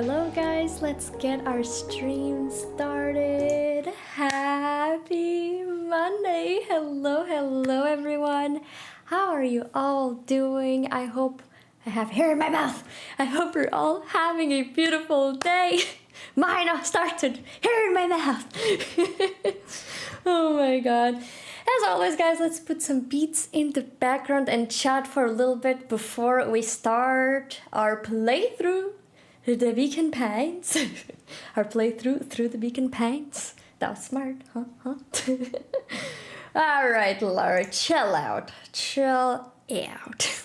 hello guys, let's get our stream started. Happy Monday. Hello everyone. How are you all doing? I hope I have hair in my mouth. I hope you're all having a beautiful day. Mine started hair in my mouth. Oh my god. As always guys, let's put some beats in the background and chat for a little bit before we start our playthrough the Beacon Pines. Our playthrough through the Beacon Pines. That was smart, huh? Alright, Laura, chill out. Chill out.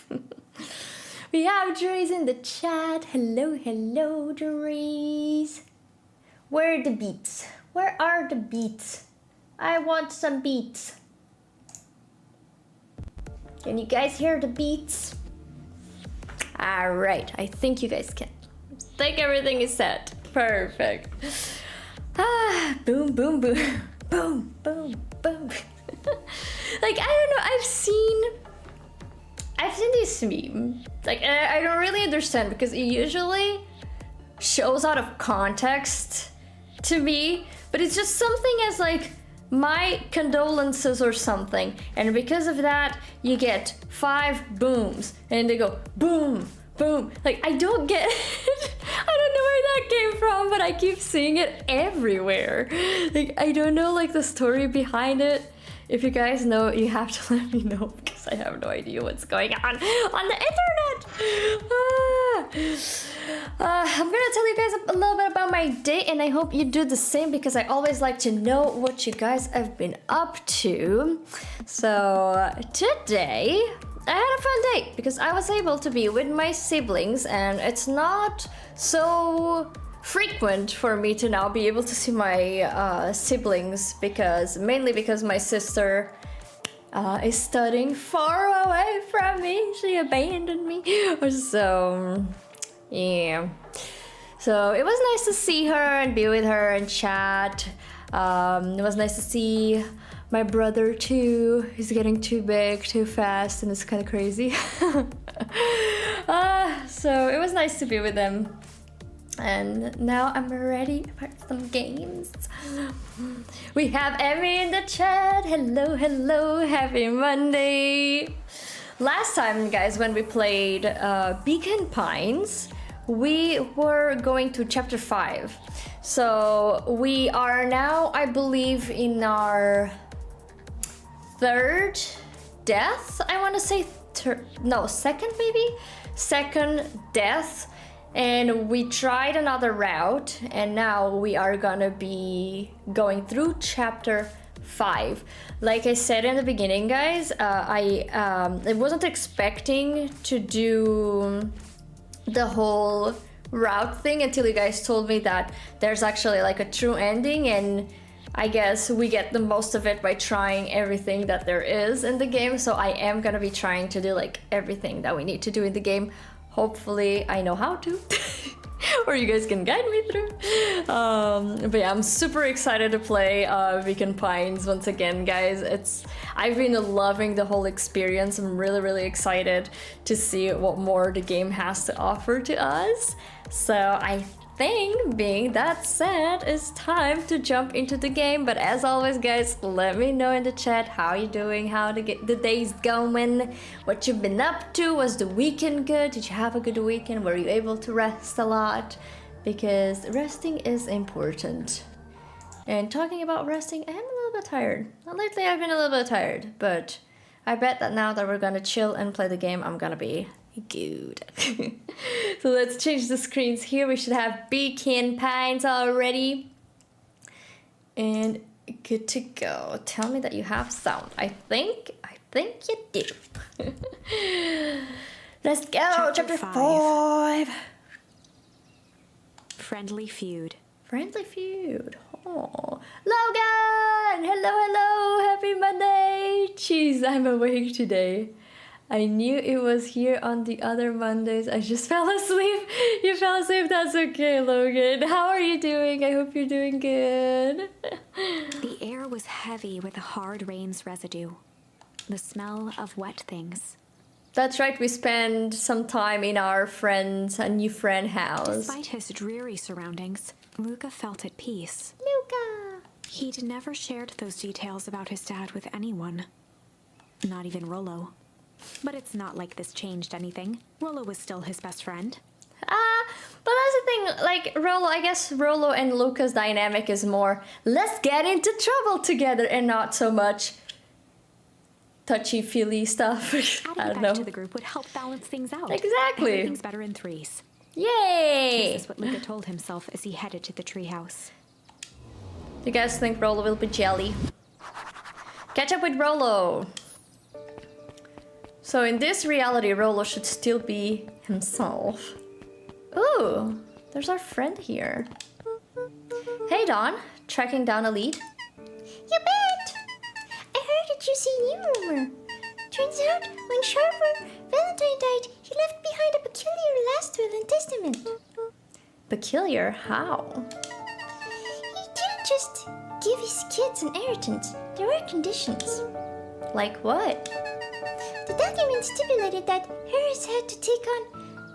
We have Dries in the chat. Hello, Dries. Where are the beats? Where are the beats? I want some beats. Can you guys hear the beats? Alright, I think you guys can. I think everything is set. Perfect. Boom, boom, boom. Boom, boom, boom. Like, I don't know, I've seen this meme. Like, I don't really understand because it usually shows out of context to me, but it's just something as like, my condolences or something, and because of that you get 5 booms and they go boom boom. Like, I don't get it. I don't know where that came from, but I keep seeing it everywhere. Like, I don't know like the story behind it. If you guys know, you have to let me know because I have no idea what's going on the internet. I'm gonna tell you guys a little bit about my day, and I hope you do the same because I always like to know what you guys have been up to. So today I had a fun day because I was able to be with my siblings, and it's not so frequent for me to now be able to see my siblings mainly because my sister is studying far away from me. She abandoned me. So yeah, so it was nice to see her and be with her and chat. It was nice to see my brother too. He's getting too big too fast and it's kind of crazy. So it was nice to be with them. And now I'm ready for some games. We have Emmy in the chat. Hello, happy Monday. Last time, guys, when we played Beacon Pines, we were going to chapter 5. So we are now, I believe, in our 3rd death. I want to say, second maybe? Second death. And we tried another route, and now we are gonna be going through chapter 5. Like I said in the beginning, guys, I wasn't expecting to do the whole route thing until you guys told me that there's actually like a true ending, and I guess we get the most of it by trying everything that there is in the game. So I am gonna be trying to do like everything that we need to do in the game. Hopefully I know how to, or you guys can guide me through. But yeah, I'm super excited to play Beacon Pines once again, guys. I've been loving the whole experience. I'm really excited to see what more the game has to offer to us. So I think, being that said, it's time to jump into the game. But as always, guys, let me know in the chat how you doing, how the day's going, what you've been up to. Was the weekend good? Did you have a good weekend? Were you able to rest a lot? Because resting is important. And talking about resting, I'm a little bit tired. Lately I've been a little bit tired, but I bet that now that we're gonna chill and play the game, I'm gonna be good. So let's change the screens here. We should have Beacon Pines already. And good to go. Tell me that you have sound. I think you do. Let's go. Chapter 5. Friendly feud. Friendly feud. Oh, Logan! Hello. Happy Monday. Jeez, I'm awake today. I knew it was here on the other Mondays. I just fell asleep. You fell asleep. That's okay, Logan. How are you doing? I hope you're doing good. The air was heavy with the hard rain's residue. The smell of wet things. That's right, we spend some time in our new friend house. Despite his dreary surroundings, Luka felt at peace. Luka! He'd never shared those details about his dad with anyone. Not even Rollo. But it's not like this changed anything. Rollo was still his best friend. But that's the thing, like, I guess Rollo and Luka's dynamic is more, let's get into trouble together, and not so much touchy-feely stuff. I don't know. Back to the group would help balance things out. Exactly. Everything's better in threes. Yay! This is what Luka told himself as he headed to the treehouse. You guys think Rollo will be jelly? Catch up with Rollo! So in this reality, Rollo should still be himself. Ooh, there's our friend here. Hey Dawn, tracking down a lead? You bet! I heard that you see new rumor. Turns out, when Sharper Valentine died, he left behind a peculiar last will and testament. Peculiar? How? He didn't just give his kids an inheritance. There were conditions. Like what? The document stipulated that Harris had to take on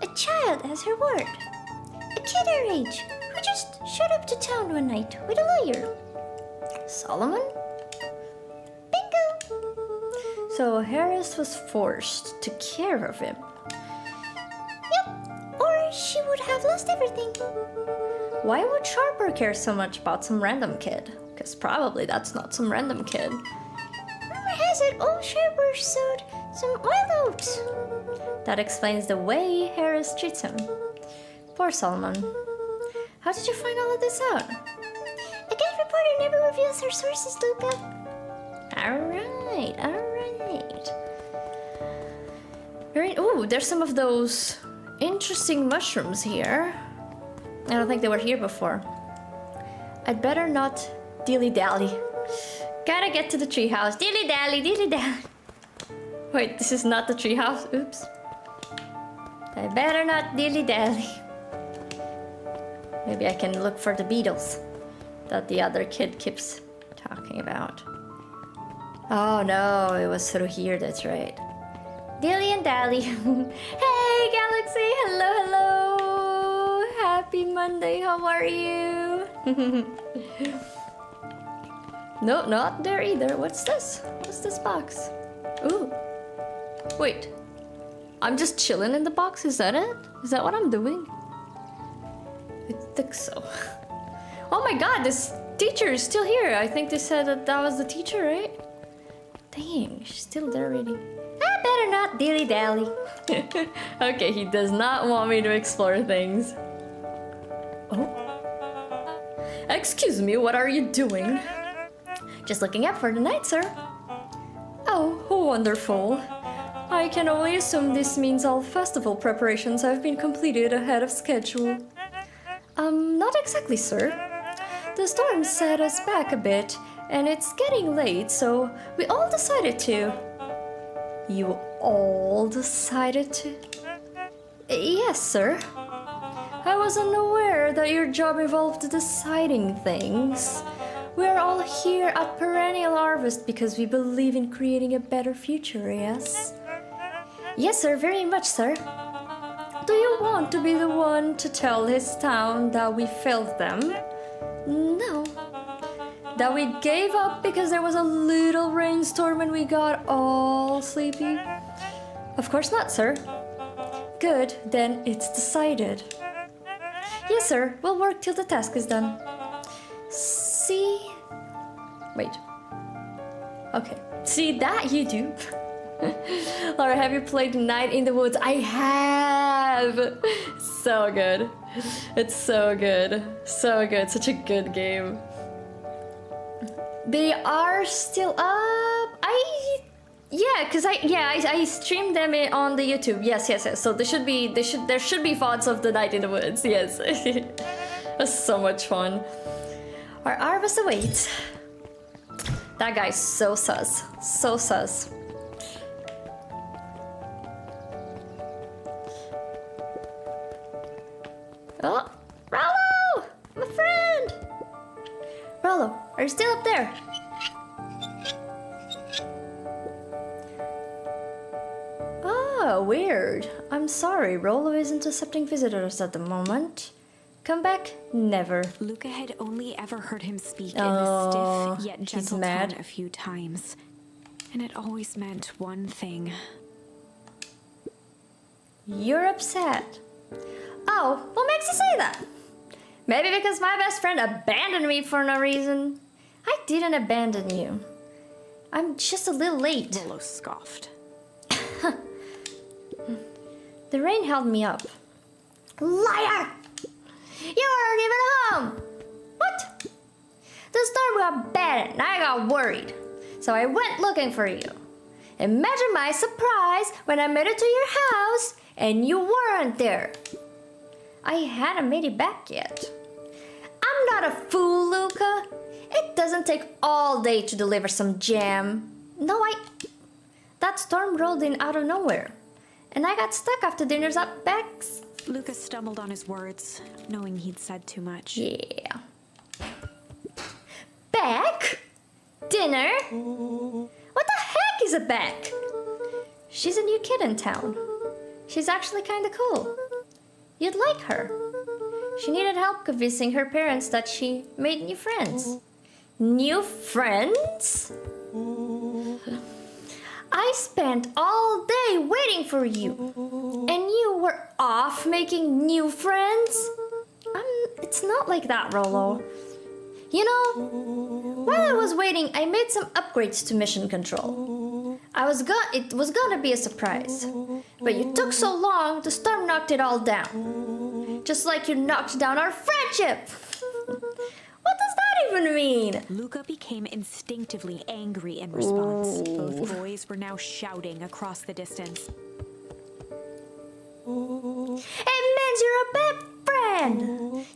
a child as her ward. A kid our age, who just showed up to town one night with a lawyer. Solomon? Bingo! So Harris was forced to care of him. Yep, or she would have lost everything. Why would Sharper care so much about some random kid? Because probably that's not some random kid. Rumor has it old Sharper sowed some oil oats. That explains the way Harris treats him. Poor Solomon. How did you find all of this out? A guest reporter never reveals her sources, Luka. Alright. Ooh, there's some of those interesting mushrooms here. I don't think they were here before. I'd better not dilly-dally. Gotta get to the treehouse. Dilly-dally, dilly-dally. Wait, this is not the treehouse. Oops. I better not dilly-dally. Maybe I can look for the beetles that the other kid keeps talking about. Oh no, it was through here, that's right. Dilly and dally. Hey Galaxy, hello. Happy Monday, how are you? No, not there either. What's this? What's this box? Ooh. Wait. I'm just chilling in the box, is that it? Is that what I'm doing? I think so. Oh my god, this teacher is still here. I think they said that was the teacher, right? Dang, she's still there reading. I better not dilly-dally. Okay, he does not want me to explore things. Oh. Excuse me, what are you doing? Just looking up for the night, sir. Oh, wonderful. I can only assume this means all festival preparations have been completed ahead of schedule. Not exactly, sir. The storm set us back a bit, and it's getting late, so we all decided to... You all decided to? Yes, sir. I wasn't aware that your job involved deciding things. We're all here at Perennial Harvest because we believe in creating a better future, yes? Yes, sir, very much, sir. Do you want to be the one to tell his town that we failed them? No. That we gave up because there was a little rainstorm and we got all sleepy? Of course not, sir. Good, then it's decided. Yes, sir, we'll work till the task is done. See? Wait. Okay. See, that you do. Laura, have you played Night in the Woods? I have! So good. It's so good. So good. Such a good game. They are still up. I streamed them on the YouTube. Yes. So there should be VODs of the Night in the Woods. Yes. It was so much fun. Our harvest awaits. That guy's so sus. So sus. Oh, Rollo! My friend! Rollo, are you still up there? Oh, weird. I'm sorry, Rollo isn't accepting visitors at the moment. Come back? Never. Luka had only ever heard him speak in Oh, the stiff yet he's gentle mad. tone a few times. And it always meant one thing. You're upset. Oh, what makes you say that? Maybe because my best friend abandoned me for no reason. I didn't abandon you. I'm just a little late. Rollo scoffed. The rain held me up. Liar! You weren't even home! What? The storm got bad and I got worried. So I went looking for you. Imagine my surprise when I made it to your house and you weren't there. I hadn't made it back yet. I'm not a fool, Luka. It doesn't take all day to deliver some jam. No, That storm rolled in out of nowhere. And I got stuck after dinner's up back. Luka stumbled on his words, knowing he'd said too much. Yeah. Beck? Dinner? What the heck is a Beck? She's a new kid in town. She's actually kinda cool. You'd like her. She needed help convincing her parents that she made new friends. New friends? I spent all day waiting for you. And you were off making new friends? It's not like that, Rollo. You know, while I was waiting, I made some upgrades to mission control. It was gonna be a surprise. But you took so long, the storm knocked it all down. Just like you knocked down our friendship. What does that even mean? Luka became instinctively angry in response. Both boys were now shouting across the distance. It means you're a bad friend.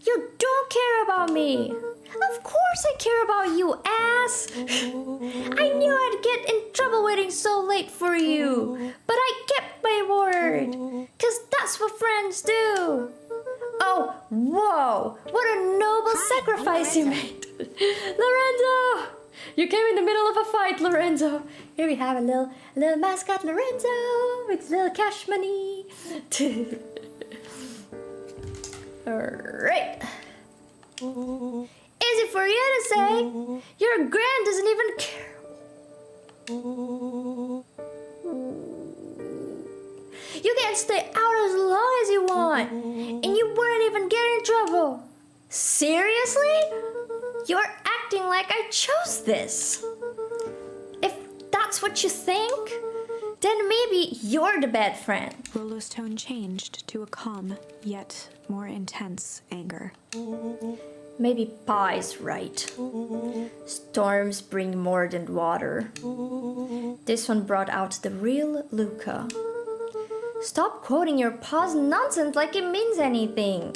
You don't care about me. Of course I care about you, ass. I knew I'd get in trouble waiting so late for you. But I kept my word. 'Cause that's what friends do. Oh, whoa. What a noble sacrifice you made. Lorenzo! You came in the middle of a fight, Lorenzo. Here we have a little mascot, Lorenzo, with his little cash money. Alright. Easy for you to say. Your grand doesn't even care. You can stay out as long as you want, and you wouldn't even get in trouble. Seriously? You're acting like I chose this. If that's what you think, then maybe you're the bad friend. Rollo's tone changed to a calm, yet more intense anger. Maybe Pie's right. Storms bring more than water. This one brought out the real Luka. Stop quoting your pa's nonsense like it means anything.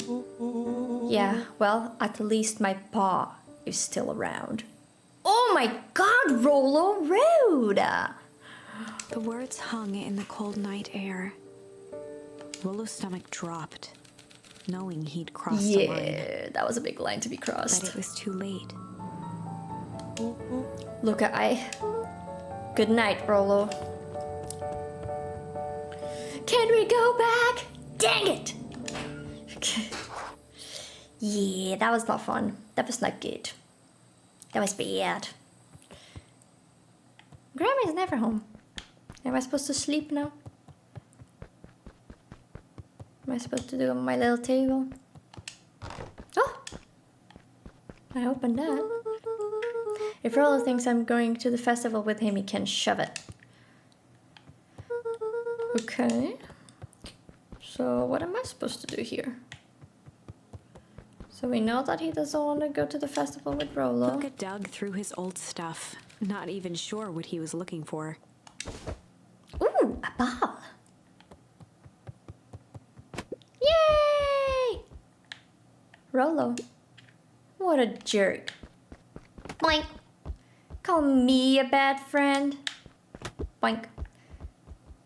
Yeah, well, at least my pa is still around. Oh my god, Rollo, rude! The words hung in the cold night air. Rollo's stomach dropped, knowing he'd crossed the line. Yeah, that was a big line to be crossed. But it was too late. Luka, Good night, Rollo. Can we go back? Dang it! Yeah, that was not fun. That was not good. That was bad. Grandma's never home. Am I supposed to sleep now? Am I supposed to do on my little table? Oh! I opened that. If Rollo thinks I'm going to the festival with him, he can shove it. Okay. So what am I supposed to do here? So we know that he doesn't want to go to the festival with Rollo. Luka dug through his old stuff, not even sure what he was looking for. Ooh, a ball. Yay! Rollo. What a jerk. Boink. Call me a bad friend. Boink.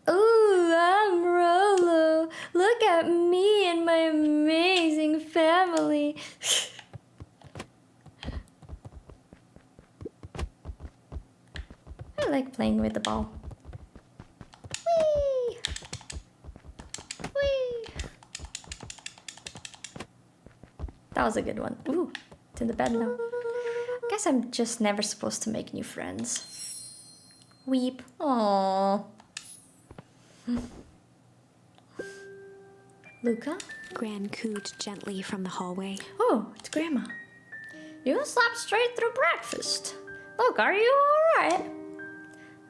Ooh, I'm Rollo. Look at me and my amazing family. I like playing with the ball. Whee! That was a good one. Ooh, it's in the bed now. Guess I'm just never supposed to make new friends. Weep. Aww. Luka? Gran cooed gently from the hallway. Oh, it's Grandma. You slept straight through breakfast. Look, are you alright?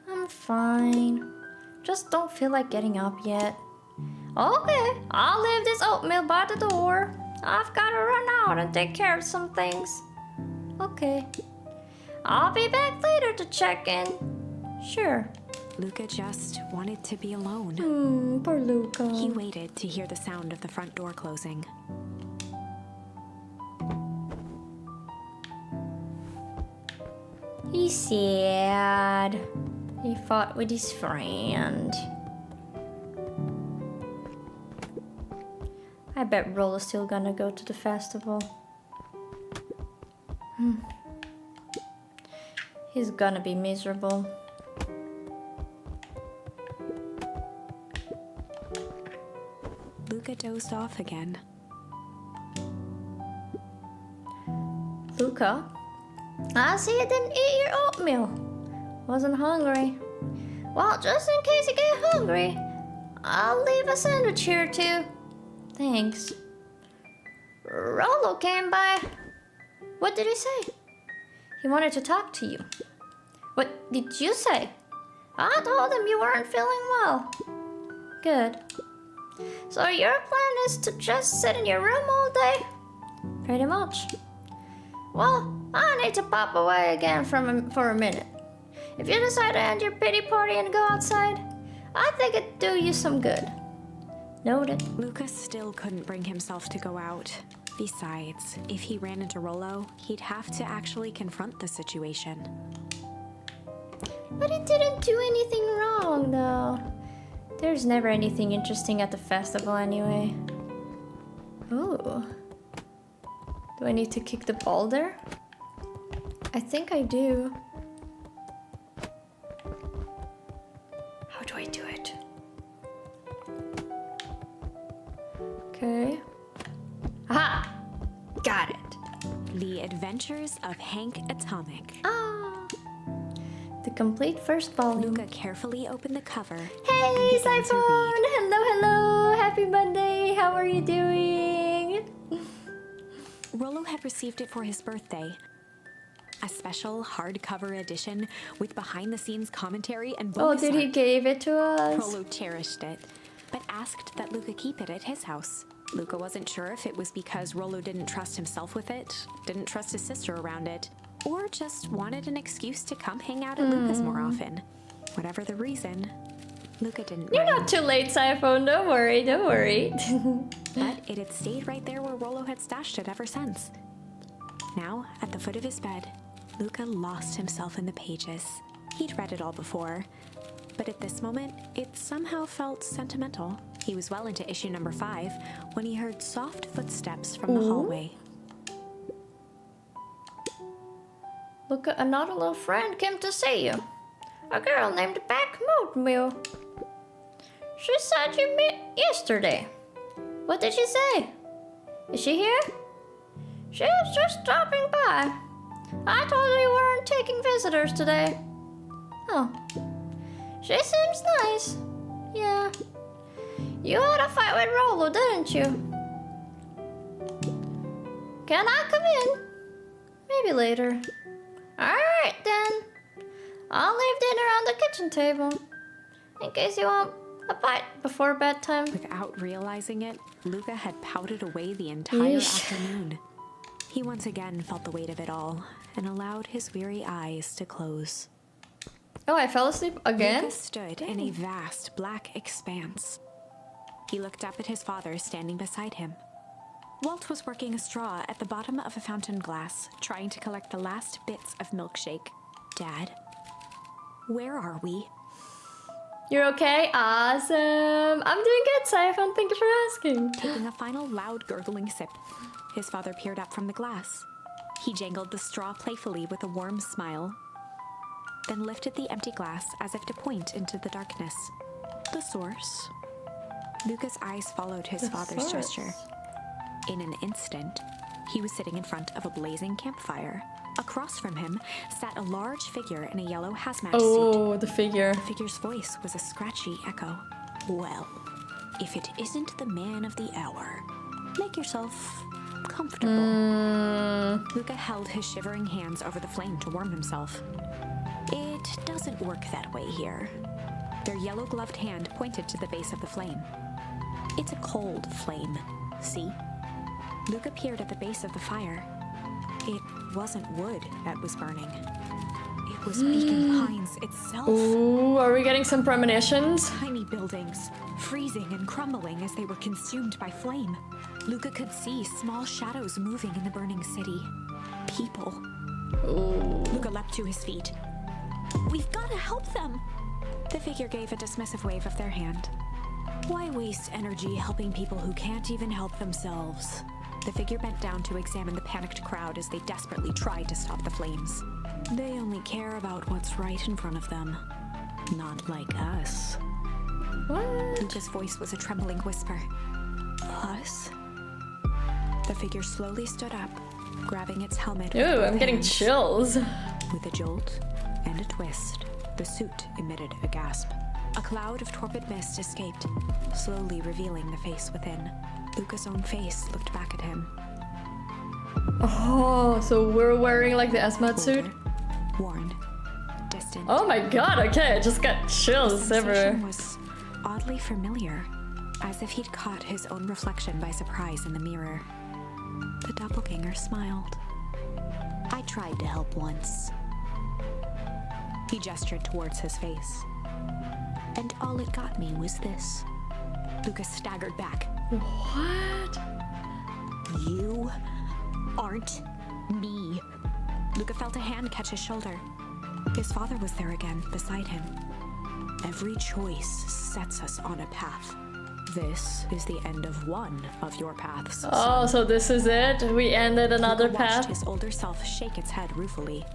I'm fine. Just don't feel like getting up yet. Okay, I'll leave this oatmeal by the door. I've gotta run out and take care of some things. Okay. I'll be back later to check in. Sure. Luka just wanted to be alone. Poor Luka. He waited to hear the sound of the front door closing. He's sad. He fought with his friend. I bet Rollo's still gonna go to the festival. He's gonna be miserable. Luka dozed off again. Luka? I see you didn't eat your oatmeal. Wasn't hungry. Well, just in case you get hungry, I'll leave a sandwich here too. Thanks. Rollo came by. What did he say? He wanted to talk to you. What did you say? I told him you weren't feeling well. Good. So your plan is to just sit in your room all day? Pretty much. Well, I need to pop away again for a minute. If you decide to end your pity party and go outside, I think it'd do you some good. Noted. Luka still couldn't bring himself to go out. Besides, if he ran into Rollo, he'd have to actually confront the situation. But he didn't do anything wrong, though. There's never anything interesting at the festival anyway. Ooh. Do I need to kick the ball there? I think I do. How do I do it? Okay. Aha! Got it. The Adventures of Hank Atomic. Ah! The complete first volume. Luka carefully opened the cover. Hey, and began to Siphon! read. Hello, hello! Happy Monday! How are you doing? Rollo had received it for his birthday. A special hardcover edition with behind-the-scenes commentary and bonus Oh, did he art. give it to us? Rollo cherished it, but asked that Luka keep it at his house. Luka wasn't sure if it was because Rollo didn't trust himself with it, didn't trust his sister around it, or just wanted an excuse to come hang out at Luka's more often. Whatever the reason, Luka didn't You're mind. not too late, Siphon. Don't worry, don't worry. But it had stayed right there where Rollo had stashed it ever since. Now, at the foot of his bed, Luka lost himself in the pages. He'd read it all before, but at this moment, it somehow felt sentimental. He was well into issue number 5 when he heard soft footsteps from the hallway. Look, another little friend came to see you. A girl named Beck Moatmeal. She said you met yesterday. What did she say? Is she here? She was just stopping by. I told her you weren't taking visitors today. Oh. She seems nice. Yeah. You had a fight with Rollo, didn't you? Can I come in? Maybe later. Alright then. I'll leave dinner on the kitchen table. In case you want a bite before bedtime. Without realizing it, Luka had pouted away the entire Yeesh. afternoon. He once again felt the weight of it all and allowed his weary eyes to close. Oh, I fell asleep again? Luka stood in a vast black expanse. He looked up at his father standing beside him. Walt was working a straw at the bottom of a fountain glass, trying to collect the last bits of milkshake. Dad, where are we? You're okay? Awesome. I'm doing good, Siphon. Thank you for asking. Taking a final loud gurgling sip, his father peered up from the glass. He jangled the straw playfully with a warm smile, then lifted the empty glass as if to point into the darkness. The source? Luka's eyes followed his father's gesture. In an instant, He was sitting in front of a blazing campfire. Across from him sat a large figure in a yellow hazmat suit. Oh, the figure. The figure's voice was a scratchy echo. Well, if it isn't the man of the hour, make yourself comfortable. Luka held his shivering hands over the flame to warm himself. It doesn't work that way here. Their yellow-gloved hand pointed to the base of the flame. It's a cold flame, see? Luka peered at the base of the fire. It wasn't wood that was burning. It was Beacon Pines itself. Ooh, are we getting some premonitions? Tiny buildings, freezing and crumbling as they were consumed by flame. Luka could see small shadows moving in the burning city. People. Ooh. Luka leapt to his feet. We've got to help them. The figure gave a dismissive wave of their hand. Why waste energy helping people who can't even help themselves? The figure bent down to examine the panicked crowd as they desperately tried to stop the flames. They only care about what's right in front of them. Not like us. What? Luka's voice was a trembling whisper. Us? The figure slowly stood up, grabbing its helmet with Ooh, both I'm getting hands. chills. With a jolt and a twist, the suit emitted a gasp. A cloud of torpid mist escaped, slowly revealing the face within. Luka's own face looked back at him. Oh, so we're wearing like the hazmat suit? Older, worn, distant. Oh my god, okay, I just got The chills everywhere. sensation was oddly familiar, as if he'd caught his own reflection by surprise in the mirror. The doppelganger smiled. I tried to help once. He gestured towards his face. And all it got me was this. Luka staggered back. What? You aren't me. Luka felt a hand catch his shoulder. His father was there again, beside him. Every choice sets us on a path. This is the end of one of your paths. Oh, so this is it? We ended another Luka watched path? his older self shake its head ruefully,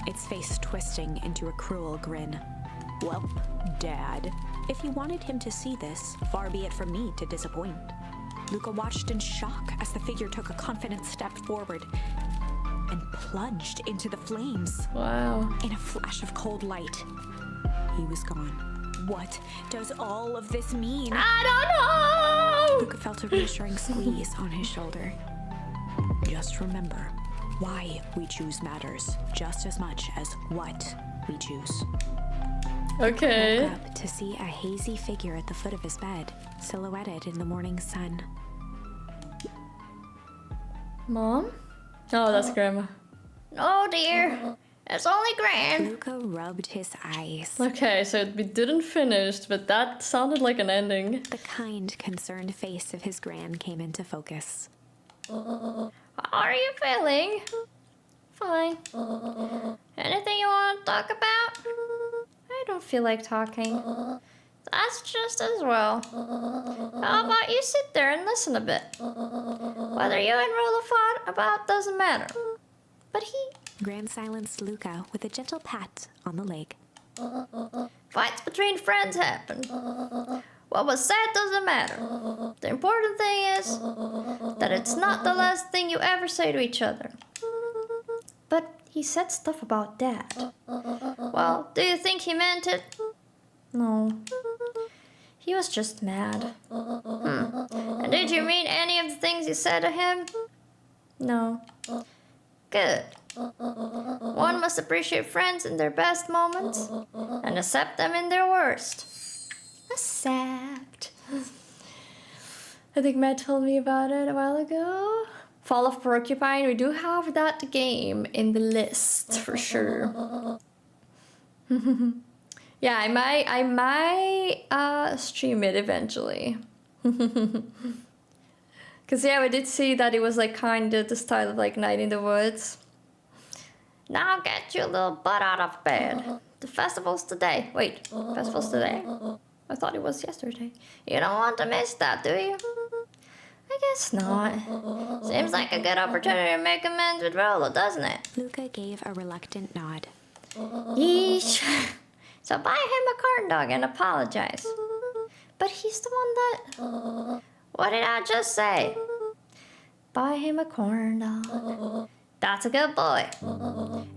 its face twisting into a cruel grin. Well, Dad, if you wanted him to see this, far be it from me to disappoint. Luka watched in shock as the figure took a confident step forward and plunged into the flames. Wow. In a flash of cold light, he was gone. What does all of this mean? I don't know! Luka felt a reassuring squeeze on his shoulder. Just remember, why we choose matters just as much as what we choose. Okay. Woke up to see a hazy figure at the foot of his bed, silhouetted in the morning sun. Mom? Oh, that's Grandma. Oh dear, it's only Gran. Luka rubbed his eyes. Okay, so we didn't finish, but that sounded like an ending. The kind, concerned face of his gran came into focus. How are you feeling? Fine. Anything you want to talk about? I don't feel like talking. That's just as well. How about you sit there and listen a bit? Whether you and Rolo fought about doesn't matter. But he... Gran silenced Luka with a gentle pat on the leg. Fights between friends happen. What was said doesn't matter. The important thing is that it's not the last thing you ever say to each other. But he said stuff about Dad. Well, do you think he meant it? No. He was just mad. And did you mean any of the things you said to him? No. Good. One must appreciate friends in their best moments and accept them in their worst. Accept. I think Matt told me about it a while ago. Fall of Porcupine, we do have that game in the list for sure. Yeah, I might stream it eventually. Cause yeah, we did see that it was like kind of the style of like Night in the Woods. Now get your little butt out of bed. The festival's today. Wait, festival's today? I thought it was yesterday. You don't want to miss that, do you? I guess not. Seems like a good opportunity to make amends with Rolo, doesn't it? Luka gave a reluctant nod. Yeesh. So buy him a corn dog and apologize. But he's the one that... What did I just say? Buy him a corn dog. That's a good boy.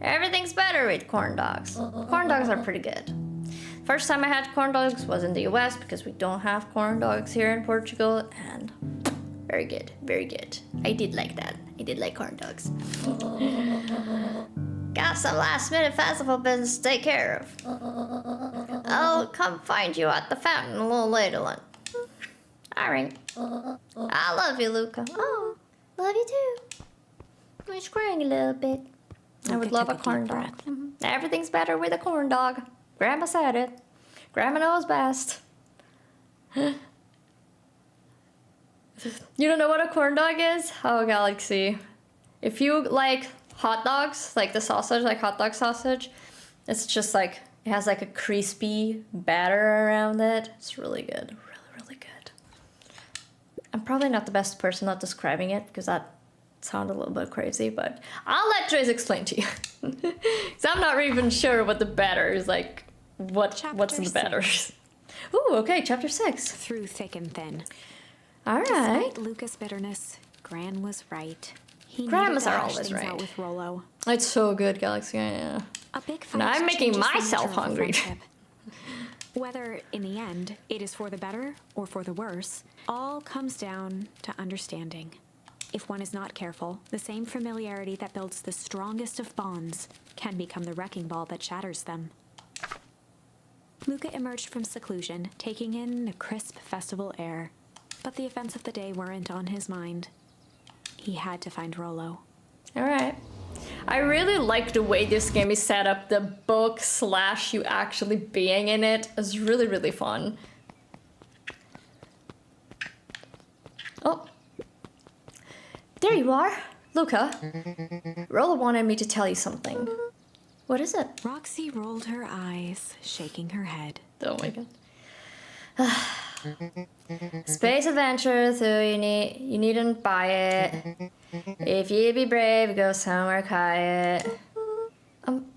Everything's better with corn dogs. Corn dogs are pretty good. First time I had corn dogs was in the US because we don't have corn dogs here in Portugal, and very good, very good. I did like that. I did like corn dogs. Got some last minute festival business to take care of. I'll come find you at the fountain a little later on. Alright. I love you, Luka. Oh, love you too. He's crying a little bit. I would love a corn dog. Everything's better with a corn dog. Grandma said it. Grandma knows best. You don't know what a corn dog is? Oh, Galaxy. If you like hot dogs, like the sausage, like hot dog sausage, it's just like, it has like a crispy batter around it. It's really good. Really, really good. I'm probably not the best person at describing it because that sounded a little bit crazy, but I'll let Trace explain to you. Because I'm not even sure what the batter is like. What's in the batter? Ooh, okay, chapter 6. Through thick and thin. All right. Despite Luka's bitterness, Gran was right. He Grandmas needed to are hash always things right. out with Rollo. It's so good, Galaxy. Yeah. A big fight Now I'm making changes the myself nature of a hungry. friendship. Whether, in the end, it is for the better or for the worse, all comes down to understanding. If one is not careful, the same familiarity that builds the strongest of bonds can become the wrecking ball that shatters them. Luka emerged from seclusion, taking in the crisp festival air. But the events of the day weren't on his mind. He had to find Rollo. All right. I really like the way this game is set up. The book / you actually being in it is really, really fun. Oh. There you are. Luka. Rollo wanted me to tell you something. What is it? Roxy rolled her eyes, shaking her head. Oh my god. Space adventure, so you needn't buy it. If you be brave, go somewhere quiet.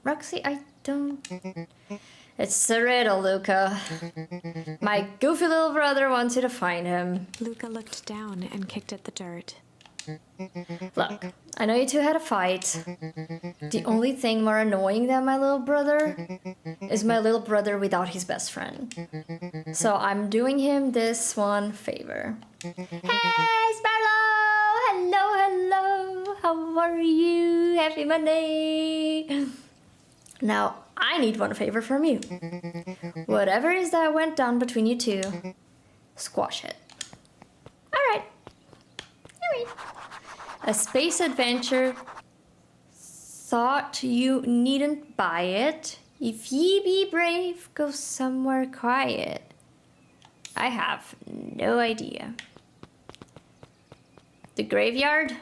Roxy, I don't... It's a riddle, Luka. My goofy little brother wants you to find him. Luka looked down and kicked at the dirt. Look, I know you two had a fight. The only thing more annoying than my little brother is my little brother without his best friend. So I'm doing him this one favor. Hey, Sparrow! Hello, hello! How are you? Happy Monday! Now, I need one favor from you. Whatever it is that went down between you two, squash it. Alright. A space adventure. Thought you needn't buy it. If ye be brave, go somewhere quiet. I have no idea. The graveyard?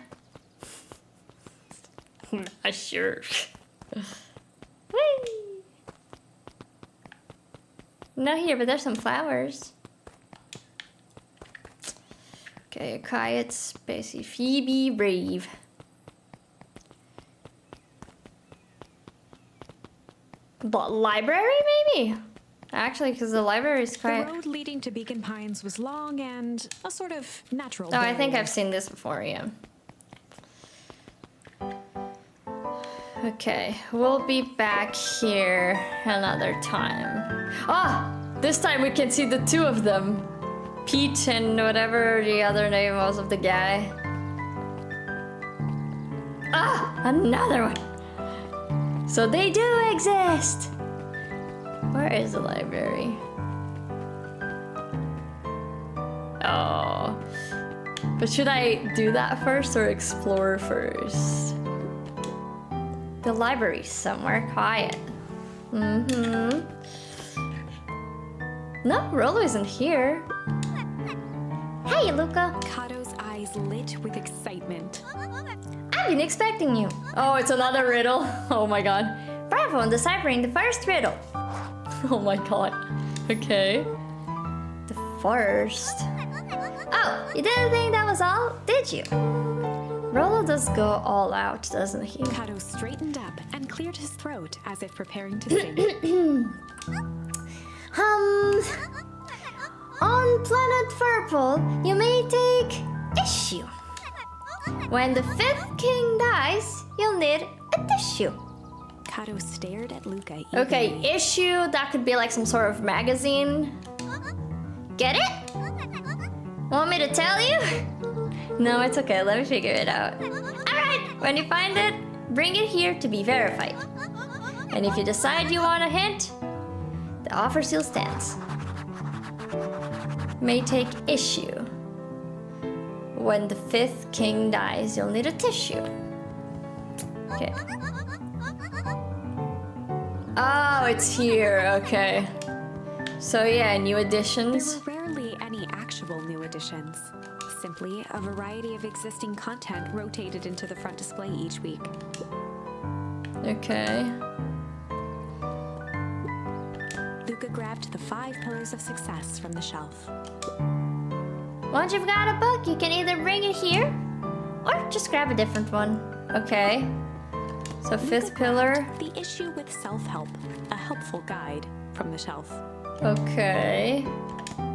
Not sure. Whee! Not here, but there's some flowers. Okay, a quiet spacey Phoebe brave. But library, maybe? Actually, because the library is The quite... road leading to Beacon Pines was long and a sort of natural Oh, I think barrier. I've seen this before, yeah. Okay, we'll be back here another time. Ah! This time we can see the two of them. Pete and whatever the other name was of the guy. Ah! Another one! So they do exist! Where is the library? Oh. But should I do that first or explore first? The library's somewhere quiet. Mm-hmm. No, Rollo isn't here. Hey, Luka. Kato's eyes lit with excitement. I've been expecting you. Oh, it's another riddle. Oh my god. Bravo on deciphering the first riddle. Oh my god. Okay. The first. Oh, you didn't think that was all, did you? Rollo does go all out, doesn't he? Kato straightened up and cleared his throat as if preparing to sing. On planet Purple, you may take issue. When the fifth king dies, you'll need a tissue. Kato stared at Luka Okay, eagerly. issue, that could be like some sort of magazine. Get it? Want me to tell you? No, it's okay, let me figure it out. Alright, when you find it, bring it here to be verified. And if you decide you want a hint, the offer still stands. May take issue. When the fifth king dies, you'll need a tissue. Okay. Oh, it's here, okay. So yeah, new There additions. were rarely any actual new additions. Simply a variety of existing content rotated into the front display each week. Okay. Luka grabbed the 5 pillars of success from the shelf. Once you've got a book, you can either bring it here or just grab a different one. Okay. So fifth pillar. The issue with self-help, a helpful guide, from the shelf. Okay.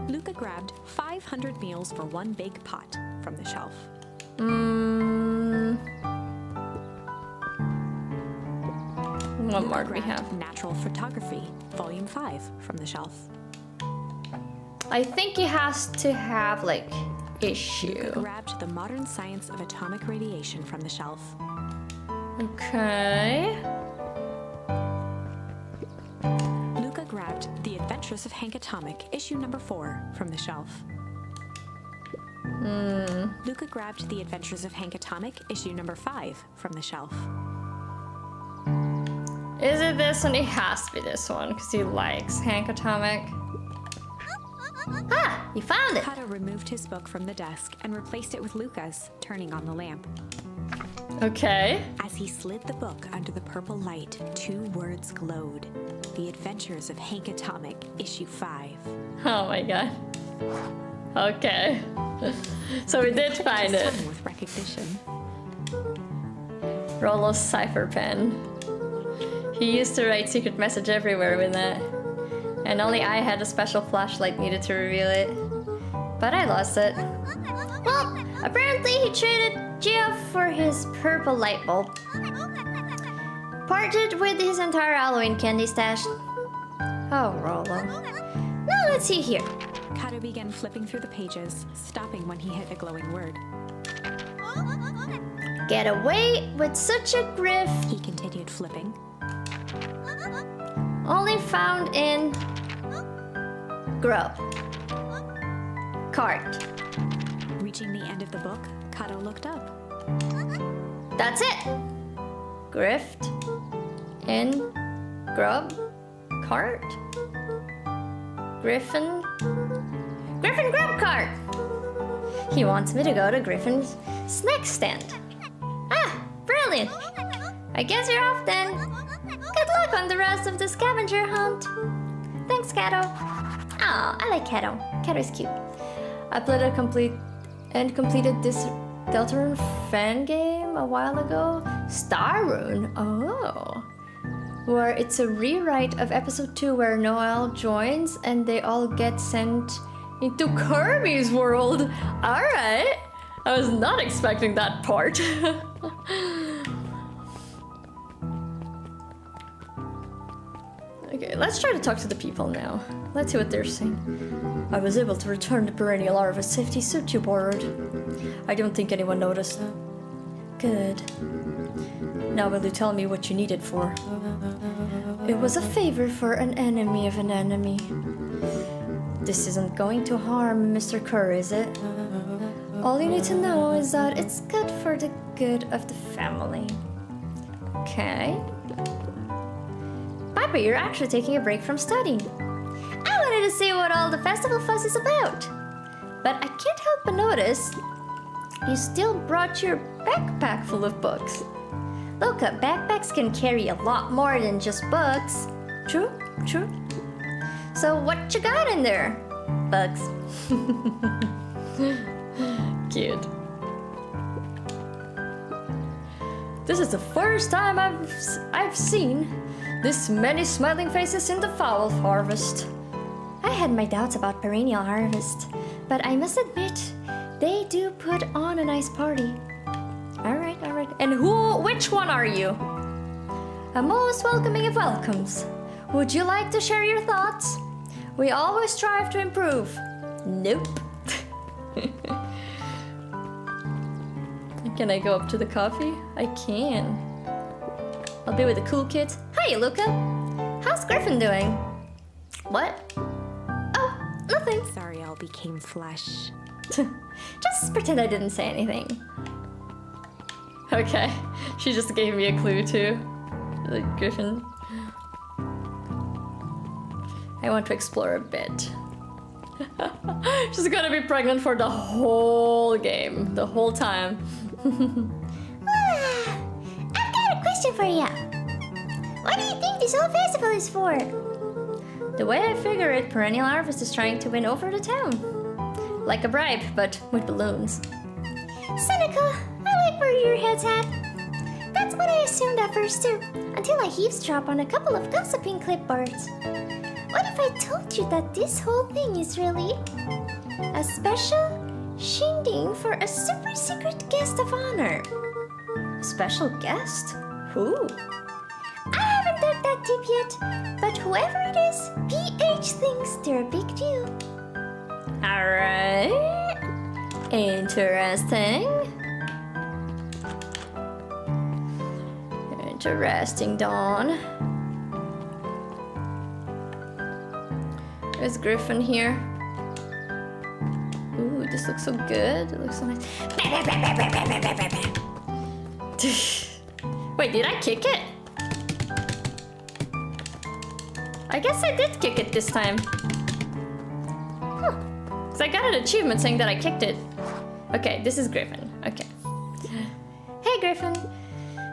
Luka grabbed 500 meals for one big pot from the shelf. What more Luka do we grabbed have? Natural Photography, Volume 5 from the shelf. I think it has to have like Luka issue. grabbed The Modern Science of Atomic Radiation from the shelf. Okay. Luka grabbed The Adventures of Hank Atomic, issue number 4 from the shelf. Luka grabbed The Adventures of Hank Atomic, issue number 5 from the shelf. Is it this one? It has to be this one because he likes Hank Atomic. Ah, you found it. Kato removed his book from the desk and replaced it with Luka's, turning on the lamp. Okay. As he slid the book under the purple light, 2 words glowed. The Adventures of Hank Atomic, issue 5. Oh my god. Okay. So we did find it. Stung with recognition. Rollo's cipher pen. He used to write secret message everywhere with that. And only I had a special flashlight needed to reveal it. But I lost it. Well, apparently he traded Geoff for his purple light bulb. Parted with his entire Halloween candy stash. Oh, Rollo. Now let's see here. Kato began flipping through the pages, stopping when he hit a glowing word. Get away with such a griff. He continued flipping. Only found in grub. Cart. Reaching the end of the book, Kato looked up. That's it. Grift. In. Grub. Cart. Griffin. Griffin grub cart. He wants me to go to Griffin's snack stand. Ah, brilliant. I guess you're off then. Good luck on the rest of the scavenger hunt. Thanks, Kato. Aw, I like Kato. Kato's cute. I played a completed this Deltarune fan game a while ago. Starrune. Oh. Where it's a rewrite of episode 2 where Noelle joins and they all get sent into Kirby's world. Alright. I was not expecting that part. Okay, let's try to talk to the people now. Let's see what they're saying. I was able to return the perennial larva safety suit you borrowed. I don't think anyone noticed. Good. Now will you tell me what you need it for? It was a favor for an enemy of an enemy. This isn't going to harm Mr. Kerr, is it? All you need to know is that it's good for the good of the family. Okay. Papa, you're actually taking a break from studying. I wanted to see what all the festival fuss is about. But I can't help but notice you still brought your backpack full of books. Luka, backpacks can carry a lot more than just books. True, true. So what you got in there? Books. Cute. This is the first time I've seen this many smiling faces in the fowl harvest. I had my doubts about perennial harvest, but I must admit, they do put on a nice party. Alright, alright. And which one are you? A most welcoming of welcomes. Would you like to share your thoughts? We always strive to improve. Nope. Can I go up to the coffee? I can. I'll be with the cool kids. Hi, Luka. How's Griffin doing? What? Oh, nothing. Sorry, all became flesh. Just pretend I didn't say anything. Okay, she just gave me a clue too. Like Griffin. I want to explore a bit. She's gonna be pregnant for the whole game, the whole time. I've got a question for you. What do you think this whole festival is for? The way I figure it, Perennial Harvest is trying to win over the town. Like a bribe, but with balloons. Cynical. I like where your head's at. That's what I assumed at first too, until I eavesdrop on a couple of gossiping clipboards. What if I told you that this whole thing is really a special shindig for a super secret guest of honor? Special guest? Who? I haven't dug that deep yet, but whoever it is, PH thinks they're a big deal. Alright. Interesting. Interesting, Dawn. Is Griffin here? Ooh, this looks so good. It looks so nice. Wait, did I kick it? I guess I did kick it this time. Huh. Because I got an achievement saying that I kicked it. Okay, this is Griffin. Okay. Hey, Griffin.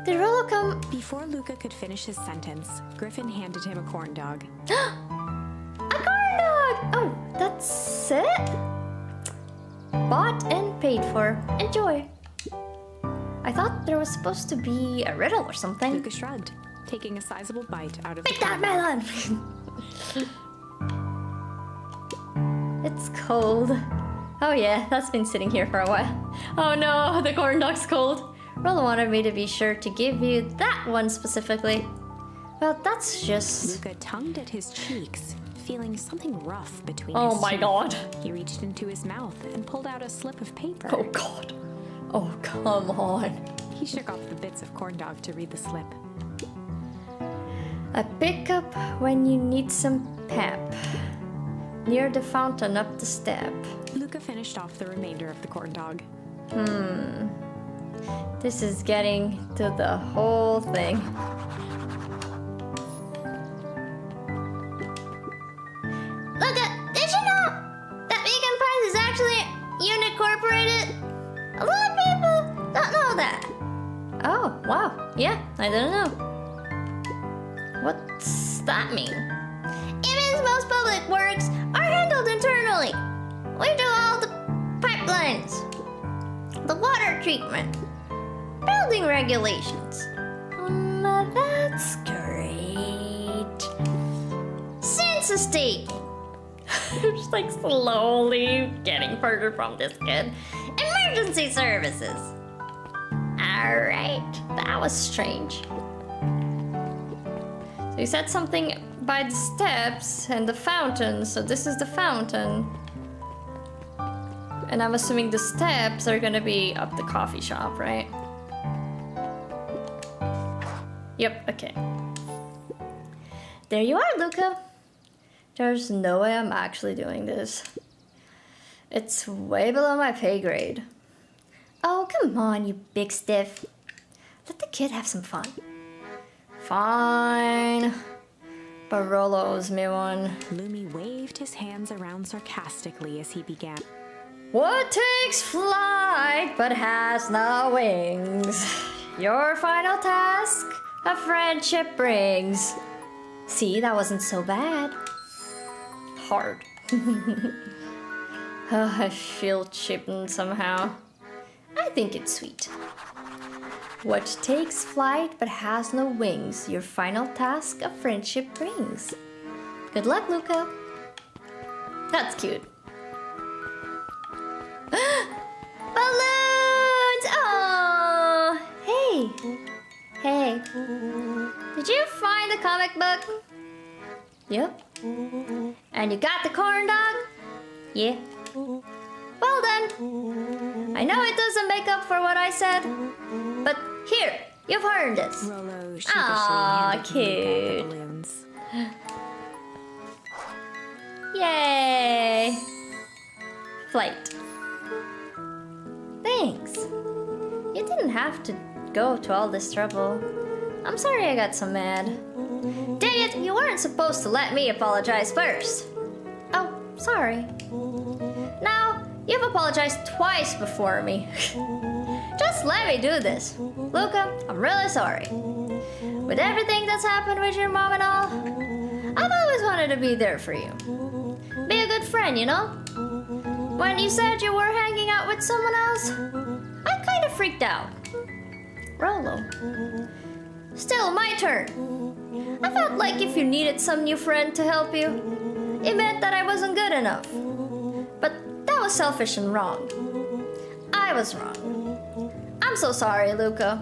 Did Rollo come? Before Luka could finish his sentence, Griffin handed him a corn dog. A corn dog! Oh, that's it? Bought and paid for. Enjoy. I thought there was supposed to be a riddle or something. Luka shrugged, taking a sizable bite out of the Big that corn dog. melon! It's cold. Oh yeah, that's been sitting here for a while. Oh no, the corn dog's cold. Rollo wanted me to be sure to give you that one specifically. Well, that's just... Luka tongued at his cheeks, feeling something rough between Oh his my teeth. god. He reached into his mouth and pulled out a slip of paper. Oh god. Oh, come on. He shook off the bits of corn dog to read the slip. A pickup when you need some pep. Near the fountain up the step. Luka finished off the remainder of the corn dog. This is getting to the whole thing. Luka, did you know that Vegan Pies is actually unincorporated? A lot of people don't know that. Oh, wow. Yeah, I didn't know. What's that mean? It means most public works are handled internally. We do all the pipelines, the water treatment, building regulations. That's great. Census taking. Just like slowly getting further from this kid. Emergency services. Alright, that was strange. So you said something by the steps and the fountain, so this is the fountain. And I'm assuming the steps are gonna be up the coffee shop, right? Yep, okay. There you are, Luka. There's no way I'm actually doing this. It's way below my pay grade. Oh, come on, you big stiff. Let the kid have some fun. Fine. But Rollo owes me one. Lumi waved his hands around sarcastically as he began. What takes flight but has no wings? Your final task, a friendship brings. See, that wasn't so bad. Hard. I feel cheapened somehow. I think it's sweet. What takes flight but has no wings? Your final task, a friendship brings. Good luck, Luka. That's cute. Balloons! Oh, boy. Did you find the comic book? Yep. And you got the corn dog? Yeah. Well then. I know it doesn't make up for what I said, but here, you've earned it. Rolo sheepishly Aw, handed Luka the cute. balloons. Yay! Flight. Thanks. You didn't have to go to all this trouble. I'm sorry I got so mad. Dang it, you weren't supposed to let me apologize first. Oh, sorry. Now, you've apologized twice before me. Just let me do this. Luka, I'm really sorry. With everything that's happened with your mom and all, I've always wanted to be there for you. Be a good friend, you know? When you said you were hanging out with someone else, I kind of freaked out. Rolo. Still, my turn. I felt like if you needed some new friend to help you, it meant that I wasn't good enough. But that was selfish and wrong. I was wrong. I'm so sorry, Luka.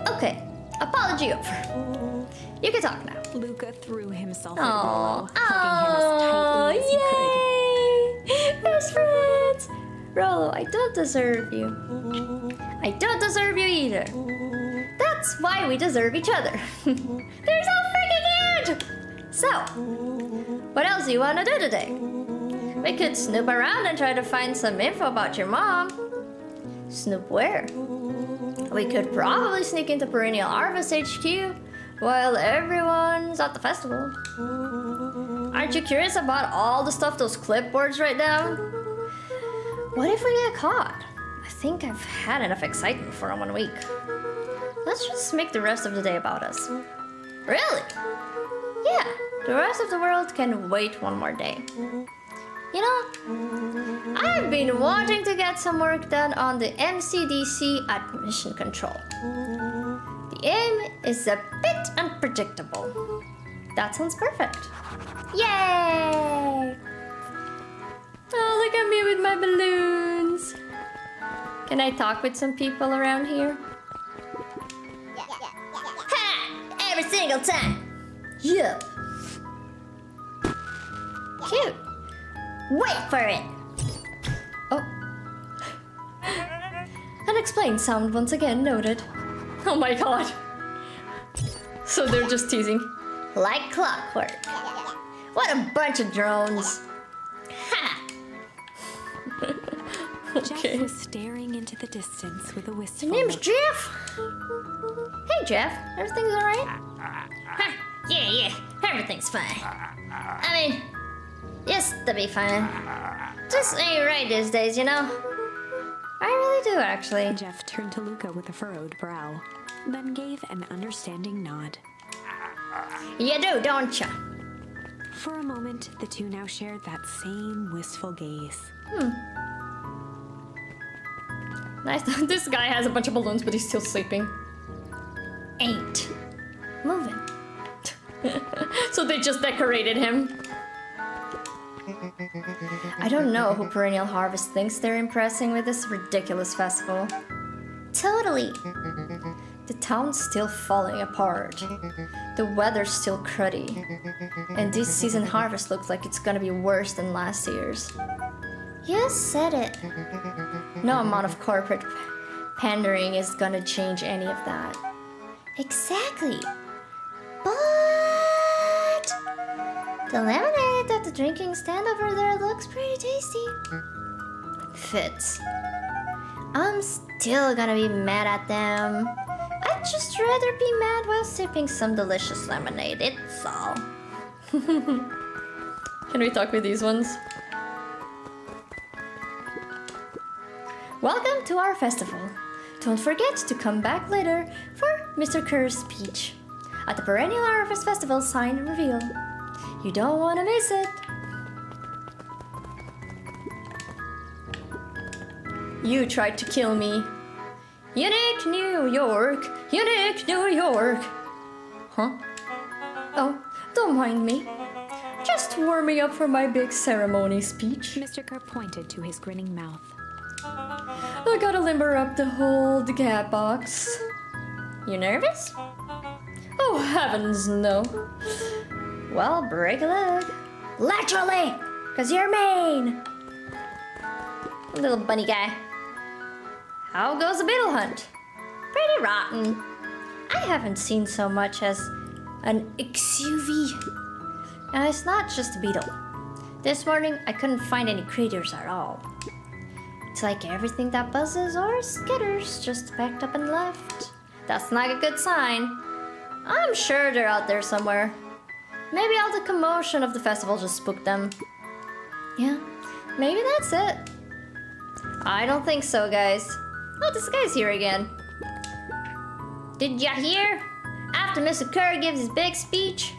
Okay, apology over. You can talk now. Luka threw himself at Aww. Rolo, hugging him as tightly as he could. Yay! Best friends! Rolo, I don't deserve you. I don't deserve you either. That's why we deserve each other. They're so freaking cute! So, what else do you want to do today? We could snoop around and try to find some info about your mom. Snoop where? We could probably sneak into Perennial Harvest HQ while everyone's at the festival. Aren't you curious about all the stuff those clipboards write down? What if we get caught? I think I've had enough excitement for 1 week. Let's just make the rest of the day about us. Really? Yeah, the rest of the world can wait 1 more day. You know, I've been wanting to get some work done on the MCDC admission control. The aim is a bit unpredictable. That sounds perfect. Yay! Oh, look at me with my balloons. Can I talk with some people around here? Ha! Every single time. Yup. Cute. Wait for it. Oh. Unexplained sound once again noted. Oh my god. So they're just teasing. Like clockwork. What a bunch of drones. Ha! Okay. Jeff was staring into the distance with a wistful Your name's look. Jeff? Hey Jeff, everything's alright? Huh, yeah, everything's fine. I mean, used to be fine. Just ain't right these days, you know? I really do, actually. Jeff turned to Luka with a furrowed brow, then gave an understanding nod. You do, don't ya? For a moment, the two now shared that same wistful gaze. Nice. This guy has a bunch of balloons, but he's still sleeping. Ain't moving. So they just decorated him. I don't know who Perennial Harvest thinks they're impressing with this ridiculous festival. Totally. The town's still falling apart. The weather's still cruddy. And this season harvest looks like it's gonna be worse than last year's. You said it. No amount of corporate pandering is gonna change any of that. Exactly. But the lemonade at the drinking stand over there looks pretty tasty. Fits. I'm still gonna be mad at them. I'd just rather be mad while sipping some delicious lemonade, it's all. Can we talk with these ones? Welcome to our festival. Don't forget to come back later for Mr. Kerr's speech at the Perennial Harvest Festival sign reveal. You don't want to miss it. You tried to kill me. Unique New York, unique New York. Huh? Oh, don't mind me. Just warming up for my big ceremony speech. Mr. Kerr pointed to his grinning mouth. I gotta limber up the whole cat box. You nervous? Oh, heavens, no. Well, break a leg. Literally! Because you're mean! Little bunny guy. How goes the beetle hunt? Pretty rotten. I haven't seen so much as an XUV. And it's not just a beetle. This morning, I couldn't find any critters at all. It's like everything that buzzes or skitters just packed up and left. That's not a good sign. I'm sure they're out there somewhere. Maybe all the commotion of the festival just spooked them. Yeah, maybe that's it. I don't think so, guys. Oh, this guy's here again. Did ya hear? After Mr. Curry gives his big speech,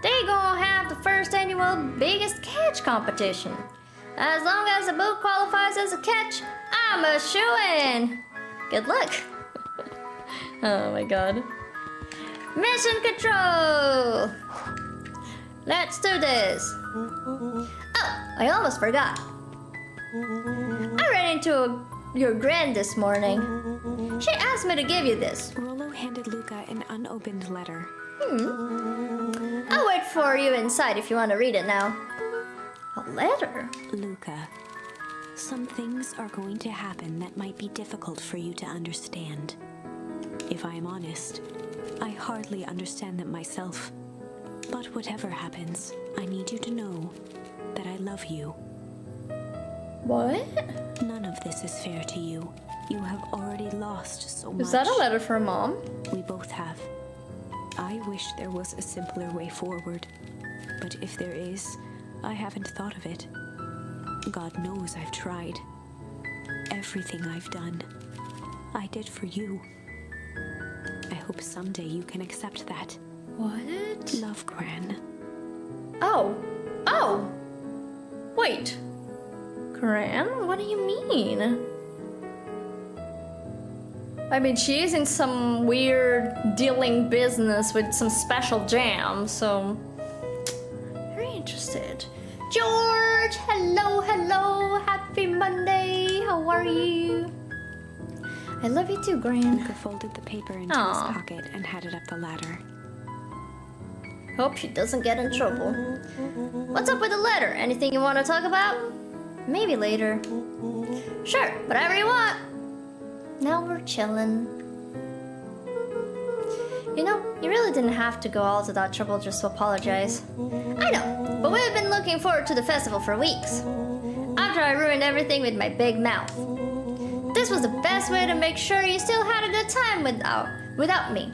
they gonna have the first annual biggest catch competition. As long as the boat qualifies as a catch, I'm a shoo-in. Good luck. Oh my god. Mission control! Let's do this. Oh, I almost forgot. I ran into your grand this morning. She asked me to give you this. Rollo handed Luka an unopened letter. I'll wait for you inside if you want to read it now. A letter? Luka, some things are going to happen that might be difficult for you to understand. If I am honest, I hardly understand them myself. But whatever happens, I need you to know that I love you. What? None of this is fair to you. You have already lost so much. Is that a letter from Mom? We both have. I wish there was a simpler way forward. But if there is, I haven't thought of it. God knows I've tried. Everything I've done, I did for you. I hope someday you can accept that. What? Love, Gran. Oh. Oh! Wait. Gran? What do you mean? I mean, she is in some weird dealing business with some special jam, so... Very interested. George! Hello, hello! Happy Monday! How are you? I love you too, Gran. Luka folded the paper into his pocket and headed up the ladder. Hope she doesn't get in trouble. What's up with the letter? Anything you want to talk about? Maybe later. Sure, whatever you want. Now we're chilling. You know, you really didn't have to go all to that trouble just to apologize. I know, but we've been looking forward to the festival for weeks. After I ruined everything with my big mouth. This was the best way to make sure you still had a good time without me.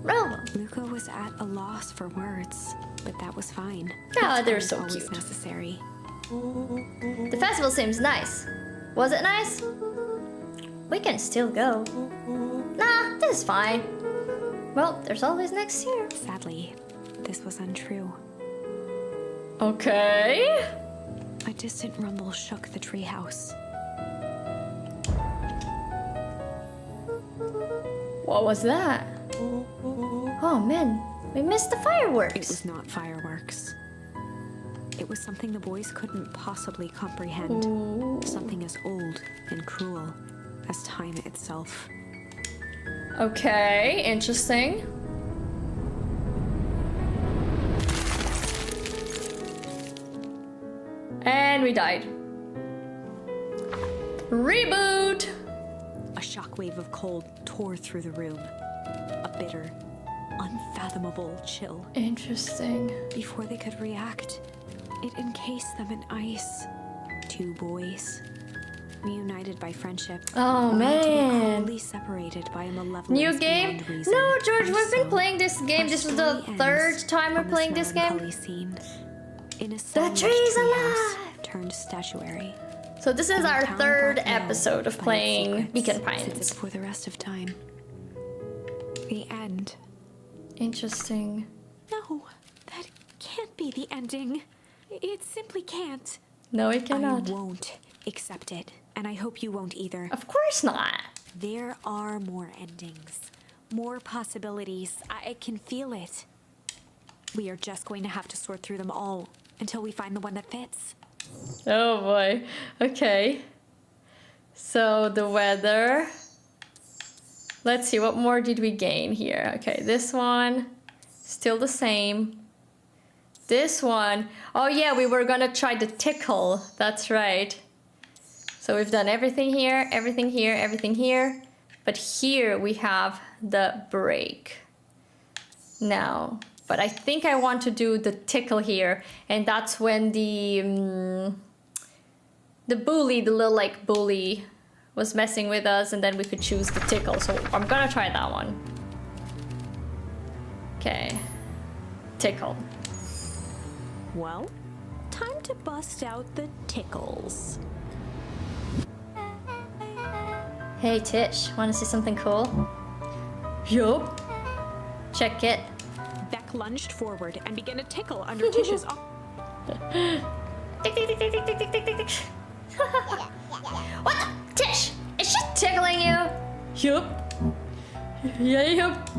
Rollo. Luka was at a loss for words, but that was fine. Oh, they're It's so always cute. necessary. The festival seems nice. Was it nice? We can still go. Nah, this is fine. Well, there's always next year. Sadly, this was untrue. Okay. A distant rumble shook the treehouse. What was that? Oh man, we missed the fireworks. It was not fireworks. It was something the boys couldn't possibly comprehend. Something as old and cruel as time itself. Okay, interesting. And we died. Reboot! A shockwave of cold tore through the room. A bitter, unfathomable chill. Interesting. Before they could react, it encased them in ice. Two boys, reunited by friendship. Oh, only to be man. cruelly separated by a malevolence New game? beyond reason. No, George, And we've been so, playing this game. This is the our story third ends time we're on playing this game. melancholy scene. In a The sandwiched tree's treehouse alive! turned statuary. So this is And the our town third brought mail episode of by its playing secrets Beacon since Pines. it's for the rest of time. The end. Interesting. No, that can't be the ending. It simply can't. No, it cannot. I won't accept it, and I hope you won't either. Of course not. There are more endings, more possibilities. I can feel it. We are just going to have to sort through them all until we find the one that fits. Oh boy. Okay. So the weather. Let's see, what more did we gain here? Okay, this one, still the same. This one, oh yeah, we were gonna try the tickle. That's right. So we've done everything here, everything here, everything here. But here we have the break. Now, but I think I want to do the tickle here. And that's when the bully, the little like bully was messing with us, and then we could choose the tickle. So I'm gonna try that one. Okay, tickle. Well, time to bust out the tickles. Hey Tish, wanna see something cool? Yup. Check it. Beck lunged forward and began to tickle under Tish's arm. Tick, tick, tick, tick, tick, tick, tick, tick, tick. What the? Tish, is she tickling you? Yup. Yeah, yup.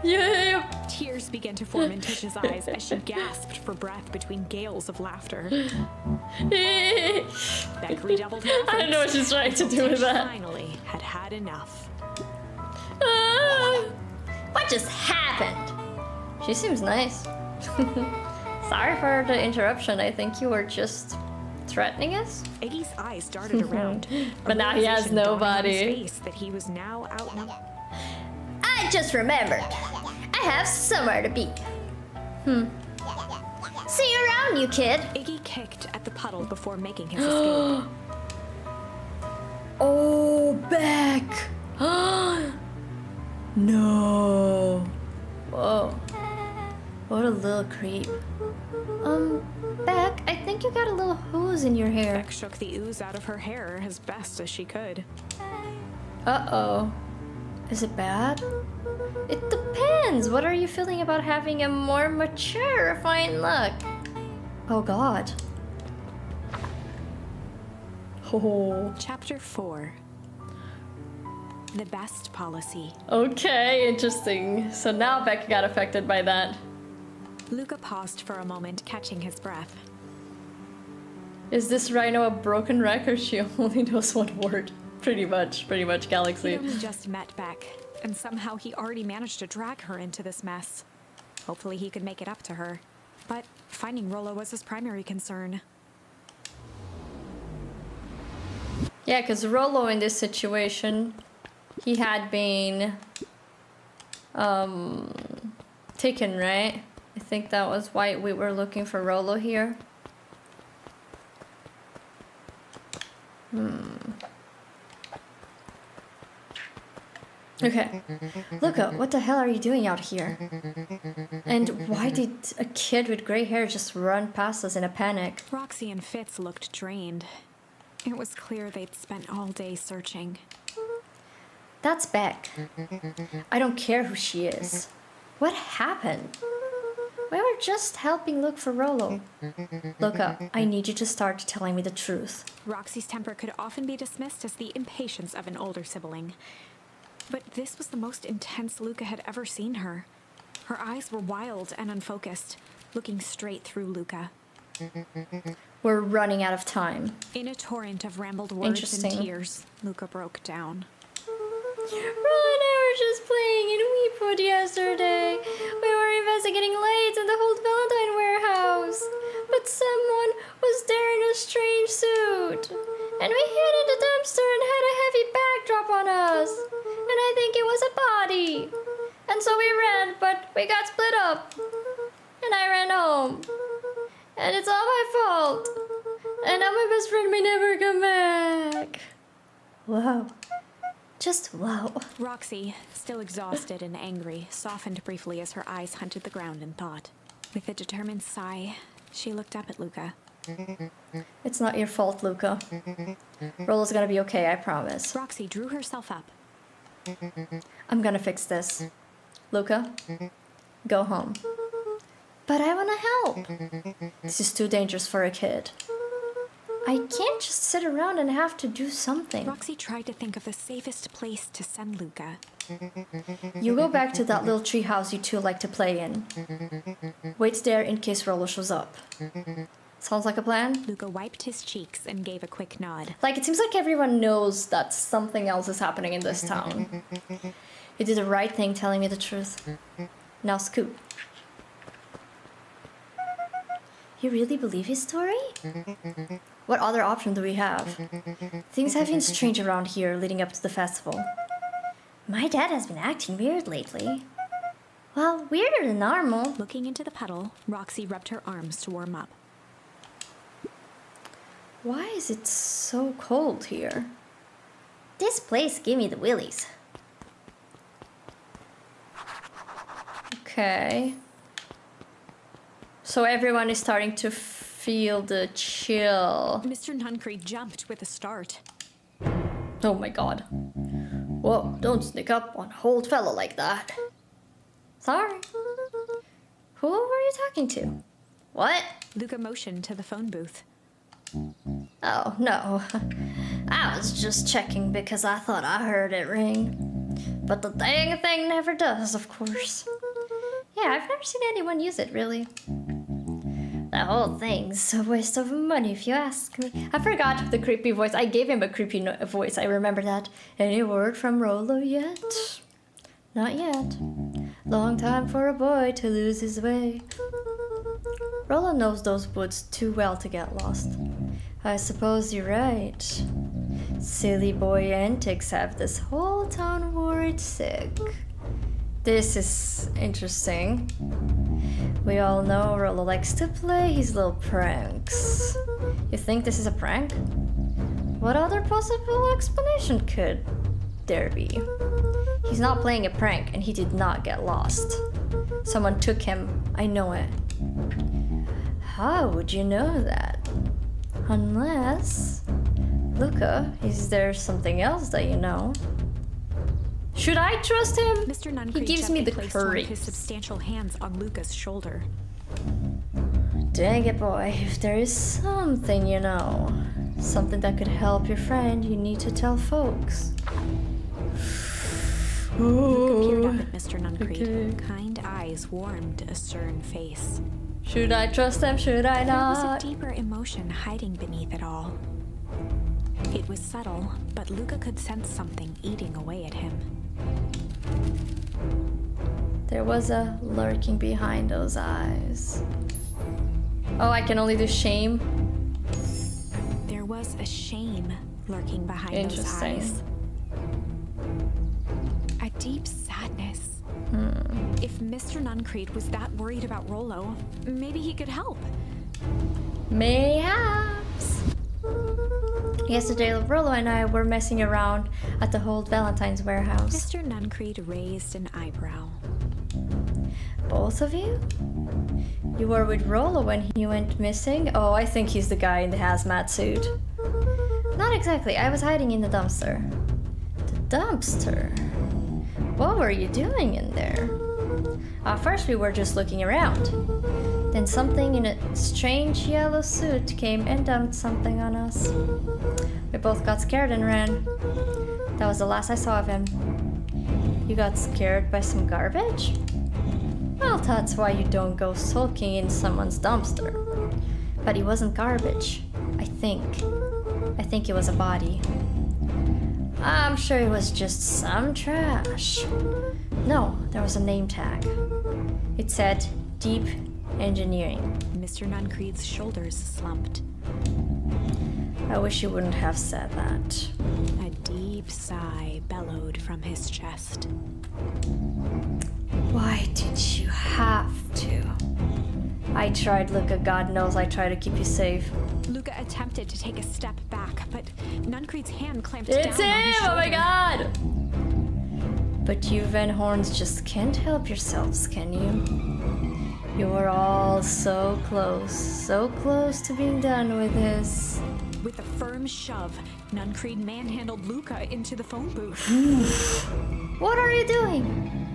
Yeah, yup. Tears began to form in Tish's eyes as she gasped for breath between gales of laughter. Beck redoubled her efforts. I don't know what she's trying to do with Tish that. finally had enough. What just happened? She seems nice. Sorry for the interruption. I think you were just threatening us. Iggy's eyes darted around. But now he has realization dawning on nobody. his face that he was now outnumbered. I just remembered. I have somewhere to be. See you around, you kid. Iggy kicked at the puddle before making his escape. Oh, Beck. No. Whoa. What a little creep. Beck, I think you got a little hose in your hair. Beck shook the ooze out of her hair as best as she could. Uh-oh. Is it bad? It depends. What are you feeling about having a more mature, refined look? Oh, God. Oh. Chapter 4. The best policy. Okay, interesting. So now Beck got affected by that. Luka paused for a moment, catching his breath. Is this rhino a broken wreck, or she only knows one word? Pretty much He Galaxy. only just met Beck, and somehow he already managed to drag her into this mess. Hopefully he could make it up to her. But finding Rollo was his primary concern. Yeah, because Rollo in this situation, he had been taken, right? I think that was why we were looking for Rollo here. Okay. Luka, what the hell are you doing out here? And why did a kid with gray hair just run past us in a panic? Roxy and Fitz looked drained. It was clear they'd spent all day searching. That's Beck. I don't care who she is. What happened? We were just helping look for Rollo. Luka, I need you to start telling me the truth. Roxy's temper could often be dismissed as the impatience of an older sibling. But this was the most intense Luka had ever seen her. Her eyes were wild and unfocused, looking straight through Luka. We're running out of time. In a torrent of rambled words and Interesting. tears, Luka broke down. Rollo and I were just playing in Weepood yesterday. We were investigating lights in the whole Valentine warehouse. But someone was there in a strange suit. And we hid in the dumpster and had a heavy backdrop on us. And I think it was a body. And so we ran, but we got split up. And I ran home. And it's all my fault. And now my best friend may never come back. Wow. Just wow. Roxy, still exhausted and angry, softened briefly as her eyes hunted the ground in thought. With a determined sigh, she looked up at Luka. It's not your fault, Luka. Rollo's gonna be okay, I promise. Roxy drew herself up. I'm gonna fix this. Luka, go home. But I wanna help. This is too dangerous for a kid. I can't just sit around and have to do something. Roxy tried to think of the safest place to send Luka. You go back to that little tree house you two like to play in. Wait there in case Rollo shows up. Sounds like a plan. Luka wiped his cheeks and gave a quick nod. Like, it seems like everyone knows that something else is happening in this town. You did the right thing telling me the truth. Now scoot. You really believe his story? What other option do we have? Things have been strange around here leading up to the festival. My dad has been acting weird lately. Well, weirder than normal. Looking into the puddle, Roxy rubbed her arms to warm up. Why is it so cold here? This place gave me the willies. Okay. So everyone is starting to feel the chill. Mr. Nuncreed jumped with a start. Oh my god. Whoa, don't sneak up on an old fellow like that. Sorry. Who were you talking to? What? Luka motioned to the phone booth. Oh, no. I was just checking because I thought I heard it ring. But the dang thing never does, of course. Yeah, I've never seen anyone use it, really. The whole thing's a waste of money, if you ask me. I forgot the creepy voice. I gave him a creepy voice. I remember that. Any word from Rollo yet? Not yet. Long time for a boy to lose his way. Rollo knows those woods too well to get lost. I suppose you're right. Silly boy antics have this whole town worried sick. This is interesting. We all know Rollo likes to play his little pranks. You think this is a prank? What other possible explanation could there be? He's not playing a prank and he did not get lost. Someone took him, I know it. How would you know that? Unless... Luka, is there something else that you know? Should I trust him? Mr. Nuncreed He gives me the placed one of courage. his substantial hands on Luka's shoulder. Dang it, boy. If there is something you know, something that could help your friend, you need to tell folks. Luka peered up at Mr. Nuncreed. Okay. Kind eyes warmed a stern face. Should I trust them? Should I There was a not? deeper emotion hiding beneath it all. It was subtle, but Luka could sense something eating away at him. There was a lurking behind those eyes. Oh, I can only do shame. There was a shame lurking behind those Interesting. eyes. A deep sadness. If Mr. Nuncreed was that worried about Rollo, maybe he could help. Mayhaps. Yesterday, Rollo and I were messing around at the old Valentine's warehouse. Mr. Nuncreed raised an eyebrow. Both of you? You were with Rollo when he went missing? Oh, I think he's the guy in the hazmat suit. Not exactly. I was hiding in the dumpster. The dumpster? What were you doing in there? First we were just looking around. Then something in a strange yellow suit came and dumped something on us. We both got scared and ran. That was the last I saw of him. You got scared by some garbage? Well, that's why you don't go sulking in someone's dumpster. But he wasn't garbage, I think. I think it was a body. I'm sure it was just some trash. No, there was a name tag. It said Deep Engineering. Mr. Nuncreed's shoulders slumped. I wish you wouldn't have said that. A deep sigh bellowed from his chest. Why did you have to? I tried, Luka. God knows I tried to keep you safe. Luka attempted to take a step back, but Nuncreed's hand clamped It's down on his him! Oh my shoulder. god! But you Van Horns just can't help yourselves, can you? You are all so close to being done with this. With a firm shove, Nuncreed manhandled Luka into the phone booth. What are you doing?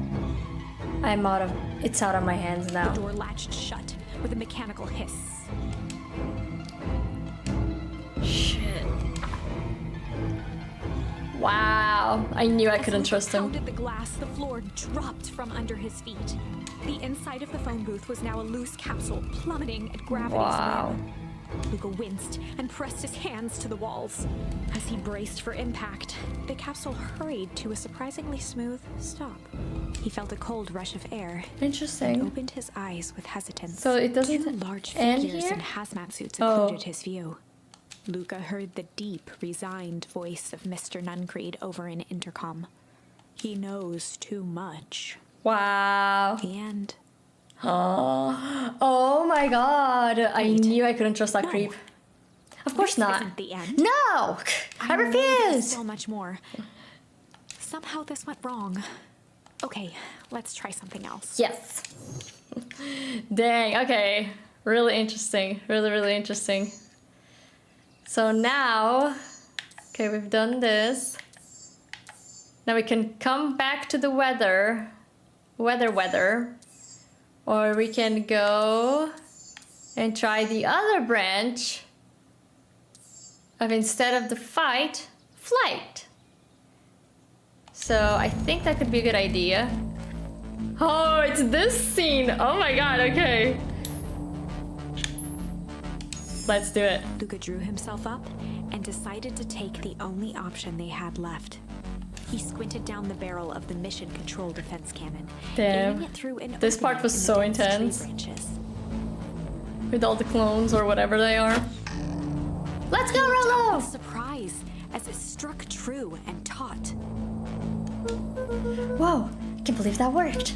It's out of my hands now. The door latched shut with a mechanical hiss. Shit. Wow, I knew I couldn't As trust Luka him. pounded the glass, the floor dropped from under his feet. The inside of the phone booth was now a loose capsule plummeting at gravity's Wow. whim. Luka winced and pressed his hands to the walls. As he braced for impact, the capsule hurried to a surprisingly smooth stop. He felt a cold rush of air Interesting. and opened his eyes with hesitance. So it doesn't Two large end figures here? in hazmat suits Oh. occluded his view. Luka heard the deep, resigned voice of Mr. Nuncreed over an intercom. He knows too much. Wow. The end. Oh my god. I Wait. knew I couldn't trust that No. creep. Of course This not. isn't the end. No! I know there's refuse! so much more. Somehow this went wrong. Okay, let's try something else. Yes. Dang, okay. Really interesting. Really, really interesting. So now, okay, we've done this. Now we can come back to the weather. Weather. Or we can go and try the other branch of instead of the fight, flight. So I think that could be a good idea. Oh, it's this scene. Oh my god, okay. Let's do it. Luka drew himself up and decided to take the only option they had left. He squinted down the barrel of the mission control defense cannon, Damn. aiming it through an This part opening was in the so dense tree intense. branches. With all the clones or whatever they are. Let's go, Rollo! With surprise as it struck true and taut. Whoa, I can't believe that worked.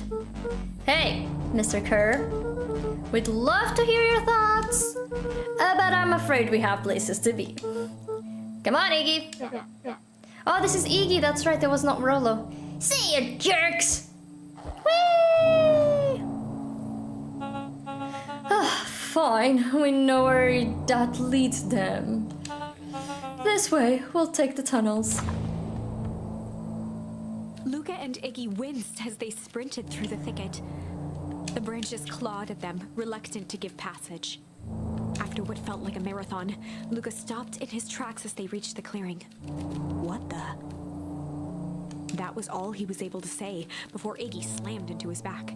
Hey, Mr. Kerr. We'd love to hear your thoughts, but I'm afraid we have places to be. Come on, Iggy. Oh, this is Iggy. That's right, that was not Rollo. See you, jerks! Whee! Ah, fine, we know where that leads them. This way, we'll take the tunnels. Luka and Iggy winced as they sprinted through the thicket. The branches clawed at them, reluctant to give passage. After what felt like a marathon, Luka stopped in his tracks as they reached the clearing. What the? That was all he was able to say before Iggy slammed into his back.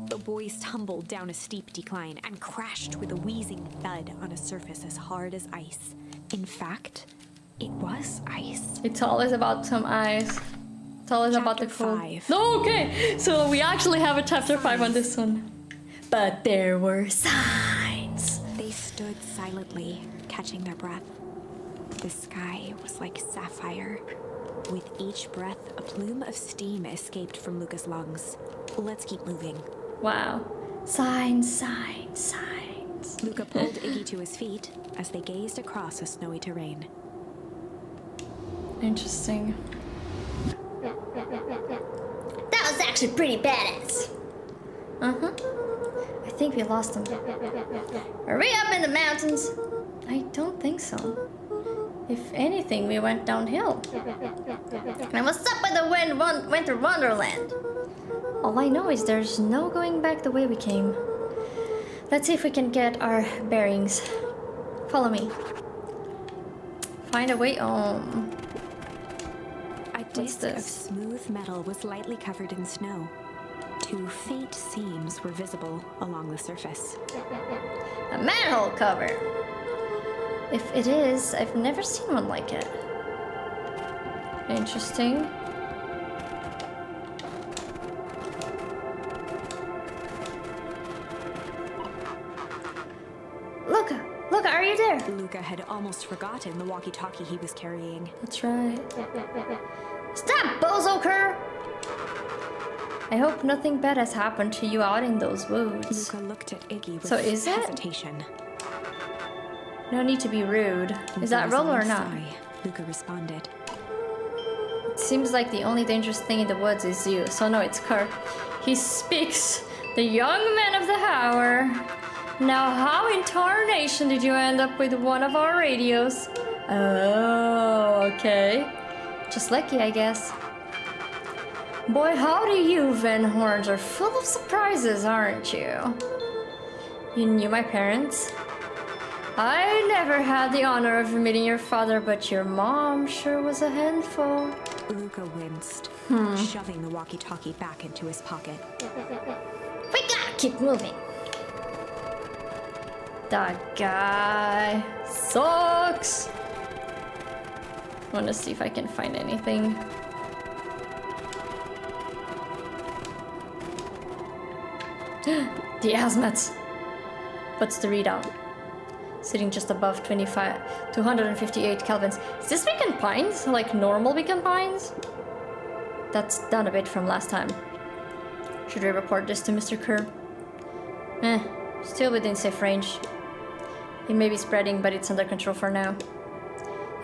The boys tumbled down a steep decline and crashed with a wheezing thud on a surface as hard as ice. In fact, it was ice. It's always about some ice. It's always about the Chapter cold. 5. No, okay. So we actually have a chapter 5 on this one. But there were signs. They stood silently, catching their breath. The sky was like sapphire. With each breath, a plume of steam escaped from Luka's lungs. Let's keep moving. Wow. Signs, signs, signs. Luka pulled Iggy to his feet as they gazed across a snowy terrain. Interesting. That was actually pretty badass. Uh-huh. I think we lost them. Are we up in the mountains? I don't think so. If anything, we went downhill. And what's up with the Winter Wonderland? All I know is there's no going back the way we came. Let's see if we can get our bearings. Follow me. Find a way home. A What's disc of this? smooth metal was lightly covered in snow. Two faint seams were visible along the surface. A manhole cover. If it is, I've never seen one like it. Interesting. Luka, are you there? Luka had almost forgotten the walkie-talkie he was carrying. That's right. Stop, Bozo Kerr! I hope nothing bad has happened to you out in those woods. Luka looked at Iggy with So is it? hesitation. No need to be rude. Is With that a Rollo or resigned not? sigh, Luka responded. It seems like the only dangerous thing in the woods is you. So no, it's Kerr. He speaks, the young man of the hour. Now, how in tarnation did you end up with one of our radios? Oh, okay. Just lucky, I guess. Boy, howdy you, Van Horns are full of surprises, aren't you? You knew my parents? I never had the honor of meeting your father, but your mom sure was a handful. Luka winced, shoving the walkie-talkie back into his pocket. We gotta keep moving. That guy sucks. I want to see if I can find anything. The hazmats. What's the readout? Sitting just above 258 kelvins. Is this weekend pines? Like normal weekend pines? That's down a bit from last time. Should we report this to Mr. Kerr? Still within safe range. It may be spreading, but it's under control for now.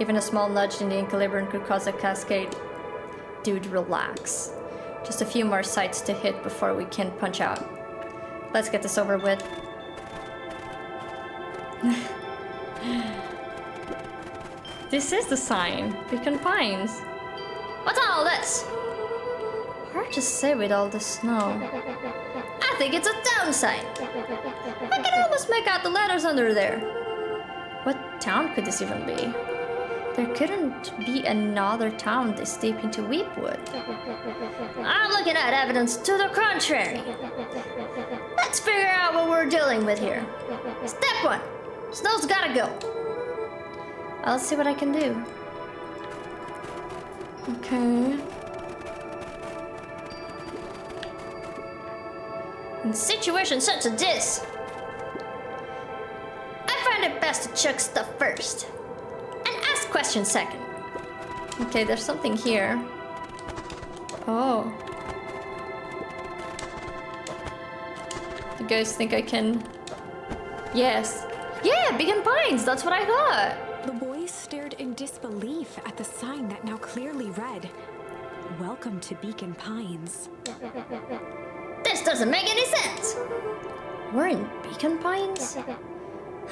Even a small nudge in the equilibrium could cause a cascade. Dude, relax. Just a few more sites to hit before we can punch out. Let's get this over with. This is the sign. Beacon Pines. What's all this? Hard to say with all the snow. I think it's a town sign. I can almost make out the letters under there. What town could this even be? There couldn't be another town this deep into Weepwood. I'm looking at evidence to the contrary. Let's figure out what we're dealing with here. Step 1. Snow's gotta go. I'll see what I can do. Okay. In situations such as this, I find it best to chuck stuff first and ask questions second. Okay, there's something here. Oh. You guys think I can? Yes. Yeah, Beacon Pines, that's what I thought. The boys stared in disbelief at the sign that now clearly read, "Welcome to Beacon Pines." This doesn't make any sense. We're in Beacon Pines?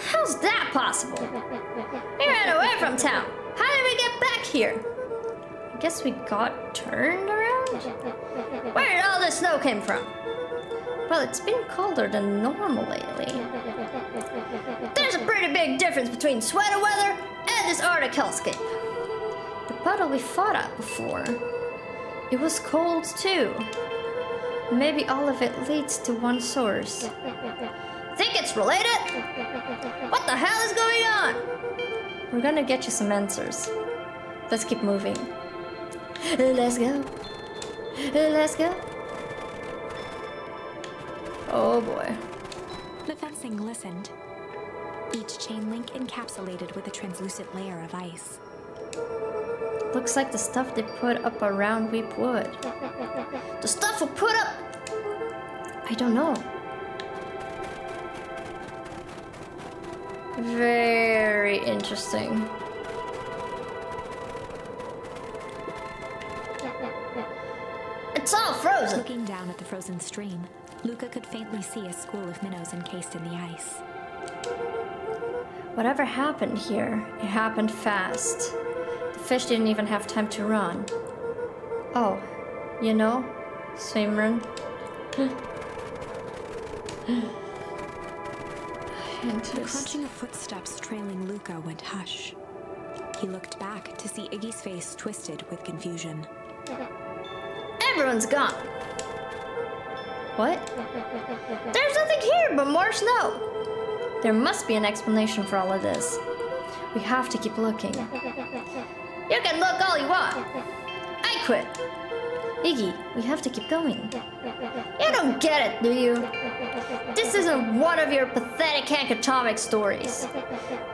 How's that possible? We ran away from town. How did we get back here? I guess we got turned around? Where did all this snow come from? Well, it's been colder than normal lately. There's a pretty big difference between sweater weather and this Arctic hellscape. The puddle we fought at before. It was cold too. Maybe all of it leads to one source. Think it's related? What the hell is going on? We're gonna get you some answers. Let's keep moving. Let's go. Let's go. Oh boy. The fencing listened, each chain link encapsulated with a translucent layer of ice. Looks like the stuff they put up around Weepwood. The stuff we put up? I don't know. Very interesting. It's all frozen. Looking down at the frozen stream, Luka could faintly see a school of minnows encased in the ice. Whatever happened here, it happened fast. The fish didn't even have time to run. Oh, you know, swimrun. The crunching of footsteps trailing Luka went hush. He looked back to see Iggy's face twisted with confusion. Everyone's gone. What? There's nothing here but more snow. There must be an explanation for all of this. We have to keep looking. You can look all you want. I quit. Iggy, we have to keep going. You don't get it, do you? This isn't one of your pathetic Hankatomic stories.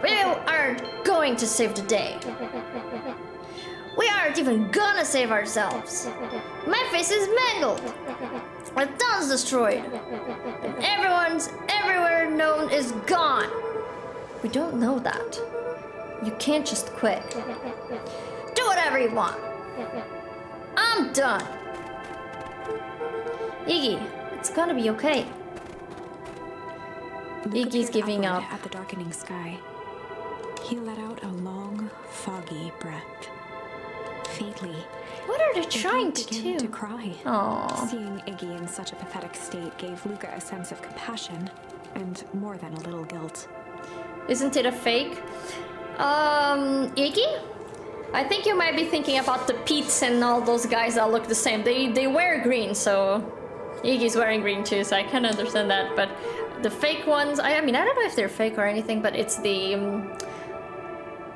We aren't going to save the day. We aren't even gonna save ourselves. My face is mangled. My town's destroyed. And everyone's everywhere known is gone. We don't know that. You can't just quit. Do whatever you want. I'm done. Iggy, it's gonna be okay. Luka Iggy's peered giving upward up. at the darkening sky. He let out a long, foggy breath. Faintly, What are they Iggy trying to began do? to cry. Aww. Seeing Iggy in such a pathetic state gave Luka a sense of compassion and more than a little guilt. Isn't it a fake? Iggy? I think you might be thinking about the Pete's and all those guys that look the same. They wear green, so Iggy's wearing green too, so I can understand that. But the fake ones. I mean, I don't know if they're fake or anything, but it's the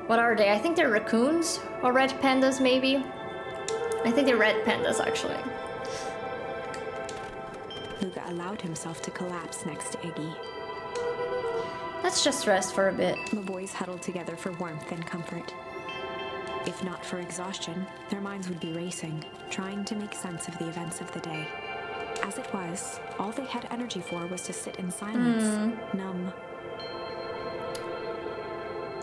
what are they? I think they're raccoons or red pandas, maybe. I think they're red pandas, actually. Luka allowed himself to collapse next to Iggy. Let's just rest for a bit. The boys huddled together for warmth and comfort. If not for exhaustion, their minds would be racing, trying to make sense of the events of the day. As it was, all they had energy for was to sit in silence, numb.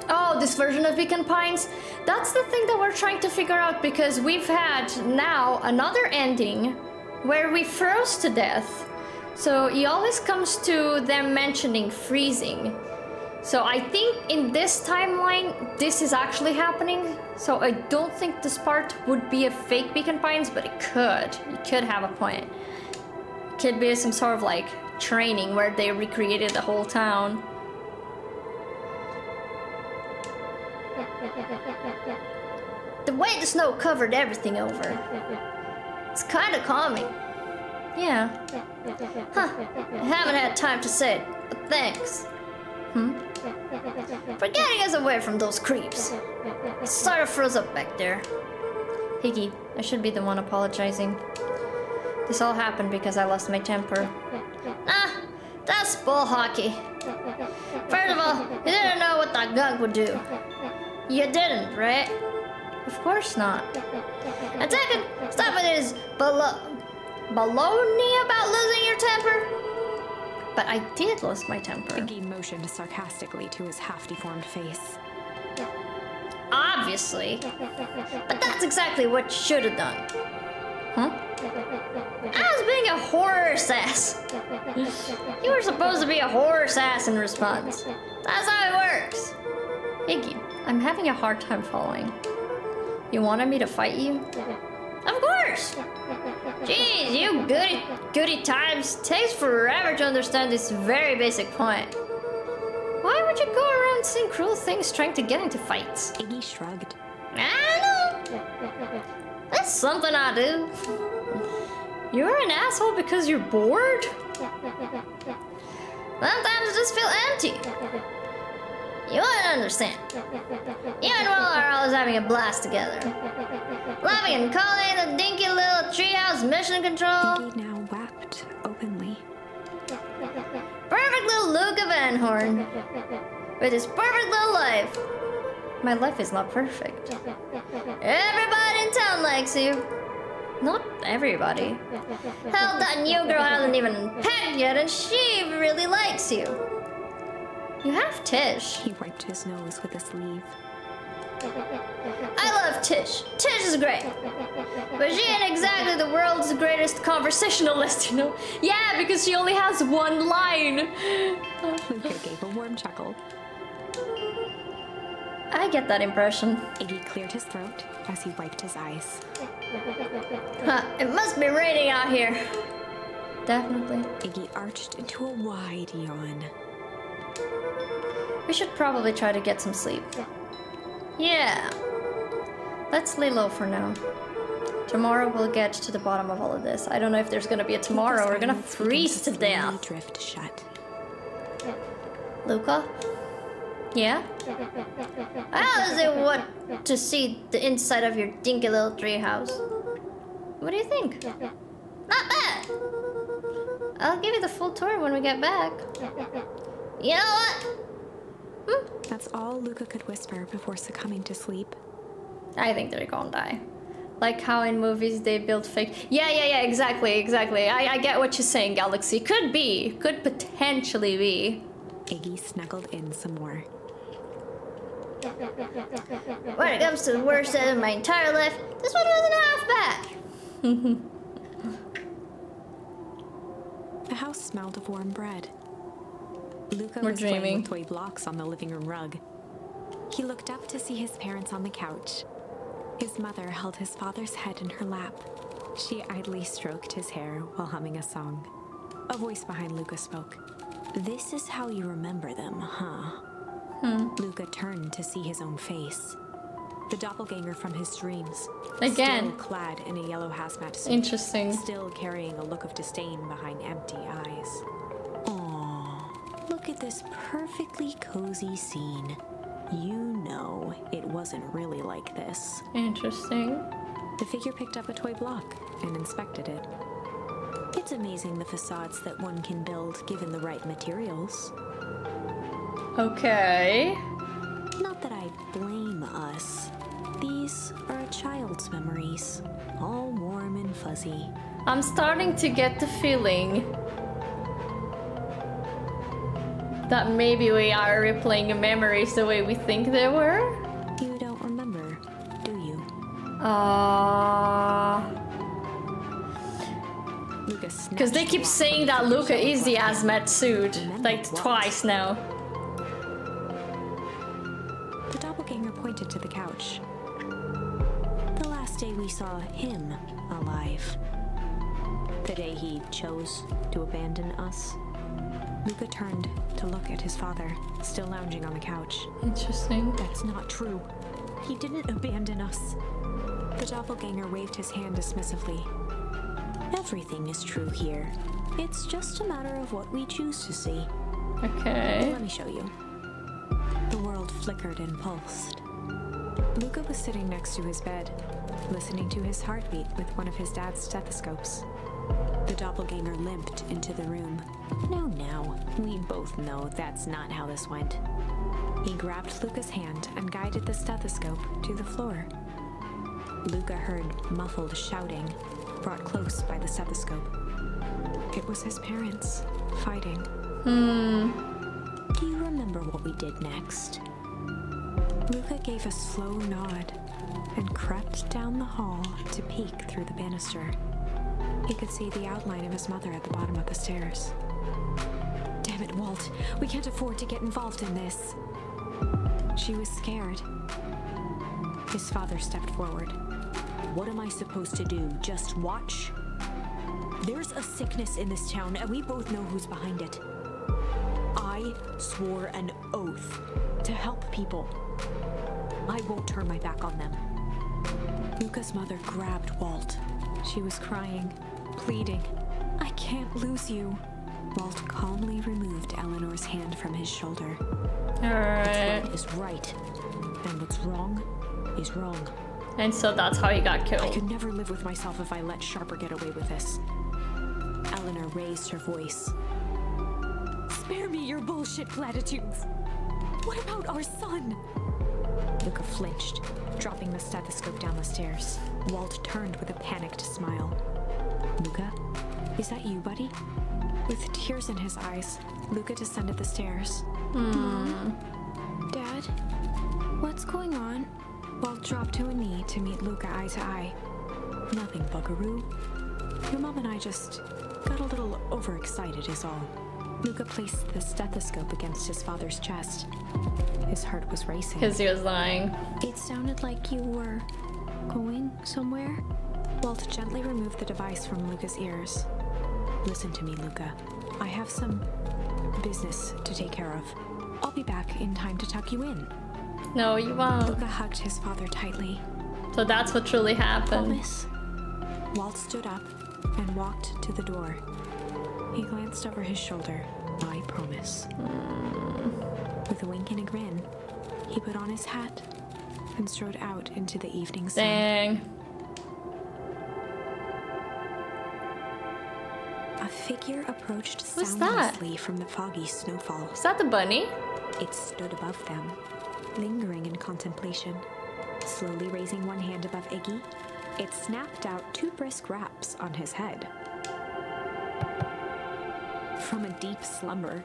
Oh, this version of PINES. That's the thing that we're trying to figure out, because we've had now another ending where we froze to death. So it always comes to them mentioning freezing. So I think in this timeline, this is actually happening. So I don't think this part would be a fake PINES, but it could. You could have a point. It could be some sort of like training where they recreated the whole town. The way the snow covered everything over. It's kind of calming. Yeah. Huh. I haven't had time to say it, but thanks. For getting us away from those creeps. It sort of froze up back there. Higgy, I should be the one apologizing. This all happened because I lost my temper. Ah, that's bull hockey. First of all, you didn't know what that gunk would do. You didn't, right? Of course not. And second, stop with his baloney about losing your temper. But I did lose my temper. Iggy motioned sarcastically to his half-deformed face. Obviously. But that's exactly what you should have done. Huh? I was being a horse ass. You were supposed to be a horse ass in response. That's how it works. Iggy, I'm having a hard time following. You wanted me to fight you? Of course! Jeez, you goody times. Takes forever to understand this very basic point. Why would you go around saying cruel things trying to get into fights? Iggy shrugged. I know. That's something I do. You're an asshole because you're bored? Sometimes I just feel empty. You wouldn't understand. You and Will are always having a blast together. Laughing and calling the dinky little treehouse mission control. Iggy now wept openly. Perfect little Luka Van Horn. With his perfect little life. My life is not perfect. Everybody in town likes you. Not everybody. Hell, that new girl hasn't even pegged yet and she really likes you. You have Tish. He wiped his nose with a sleeve. I love Tish. Tish is great. But she ain't exactly the world's greatest conversationalist, you know? Yeah, because she only has one line. Luka gave a warm chuckle. I get that impression. Iggy cleared his throat as he wiped his eyes. Huh, it must be raining out here. Definitely. Iggy arched into a wide yawn. We should probably try to get some sleep. Yeah. Let's lay low for now. Tomorrow we'll get to the bottom of all of this. I don't know if there's gonna be a tomorrow. We're gonna freeze to death. Drift shut. Luka? Yeah? How is it what to see the inside of your dinky little treehouse? What do you think? Not bad. I'll give you the full tour when we get back. You know what? That's all Luka could whisper before succumbing to sleep. I think they're gonna die. Like how in movies they build fake... Yeah, exactly. I get what you're saying, Galaxy. Could be. Could potentially be. Iggy snuggled in some more. When it comes to the worst day of my entire life, this one wasn't half bad. The house smelled of warm bread. Luka We're was playing dreaming. with toy blocks on the living room rug. He looked up to see his parents on the couch. His mother held his father's head in her lap. She idly stroked his hair while humming a song. A voice behind Luka spoke. "This is how you remember them, huh?" Luka turned to see his own face. The doppelganger from his dreams. Again. Still clad in a yellow hazmat suit. Interesting. Still carrying a look of disdain behind empty eyes. Aww. this perfectly cozy scene. You know it wasn't really like this. Interesting. The figure picked up a toy block and inspected it. It's amazing the facades that one can build given the right materials. Okay. Not that I blame us. These are a child's memories, all warm and fuzzy. I'm starting to get the feeling that maybe we are replaying memories the way we think they were. You don't remember, do you? Because they keep saying that Luka is the hazmat suit, like twice now. The doppelganger pointed to the couch. The last day we saw him alive. The day he chose to abandon us. Luka turned to look at his father, still lounging on the couch. Interesting. That's not true. He didn't abandon us. The doppelganger waved his hand dismissively. Everything is true here. It's just a matter of what we choose to see. Okay. Let me show you. The world flickered and pulsed. Luka was sitting next to his bed, listening to his heartbeat with one of his dad's stethoscopes. The doppelganger limped into the room. No, we both know that's not how this went. He grabbed Luka's hand and guided the stethoscope to the floor. Luka heard muffled shouting, brought close by the stethoscope. It was his parents, fighting. Do you remember what we did next? Luka gave a slow nod and crept down the hall to peek through the banister. He could see the outline of his mother at the bottom of the stairs. Damn it, Walt. We can't afford to get involved in this. She was scared. His father stepped forward. What am I supposed to do? Just watch? There's a sickness in this town, and we both know who's behind it. I swore an oath to help people. I won't turn my back on them. Luka's mother grabbed Walt. She was crying, pleading. I can't lose you. Walt calmly removed Eleanor's hand from his shoulder. Alright. What's right is right, and what's wrong is wrong. And so that's how he got I killed. could never live with myself if I let Sharper get away with this. Eleanor raised her voice. Spare me your bullshit platitudes. What about our son? Luka flinched, dropping the stethoscope down the stairs. Walt turned with a panicked smile. Luka, is that you, buddy? With tears in his eyes, Luka descended the stairs. Mom? Dad? What's going on? Walt dropped to a knee to meet Luka eye to eye. Nothing, buckaroo. Your mom and I just got a little overexcited is all. Luka placed the stethoscope against his father's chest. His heart was racing. Because he was lying. It sounded like you were going somewhere. Walt gently removed the device from Luka's ears. Listen to me, Luka. I have some business to take care of. I'll be back in time to tuck you in. No, you won't. Luka hugged his father tightly. So that's what truly happened. Promise. Walt stood up and walked to the door. He glanced over his shoulder. I promise. With a wink and a grin, he put on his hat and strode out into the evening sun. Dang. A figure approached What's that? soundlessly from the foggy snowfall. Is that the bunny? It stood above them, lingering in contemplation. Slowly raising one hand above Iggy, it snapped out 2 brisk raps on his head. From a deep slumber,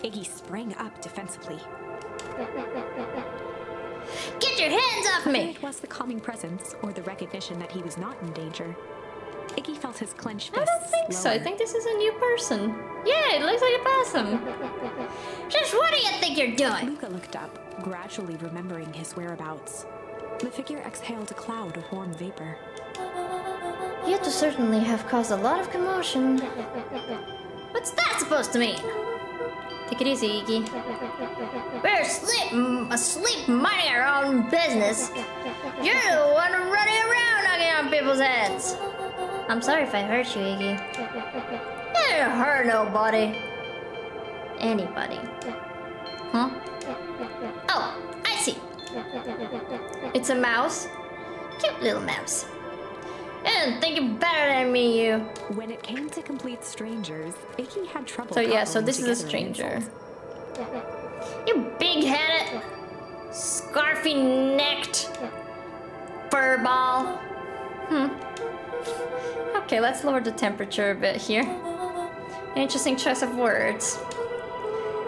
Iggy sprang up defensively. Get your hands off Whether me! it was the calming presence or the recognition that he was not in danger, Iggy felt his clenched I fists don't think so. I lower. think this is a new person. Yeah, it looks like a person. Just what do you think you're doing? Luka looked up, gradually remembering his whereabouts. The figure exhaled a cloud of warm vapor. You two certainly have caused a lot of commotion. What's that supposed to mean? Take it easy, Iggy. We're asleep minding our own business. You're the one running around knocking on people's heads. I'm sorry if I hurt you, Iggy. You didn't hurt nobody. anybody. Huh? Oh, I see. It's a mouse. Cute little mouse. And think you're better than me, you. When it came to complete strangers, Iggy had trouble. So yeah, so cobbling this is a together an stranger. insult. You big-headed, scarfy-necked furball. Okay, let's lower the temperature a bit here. An interesting choice of words.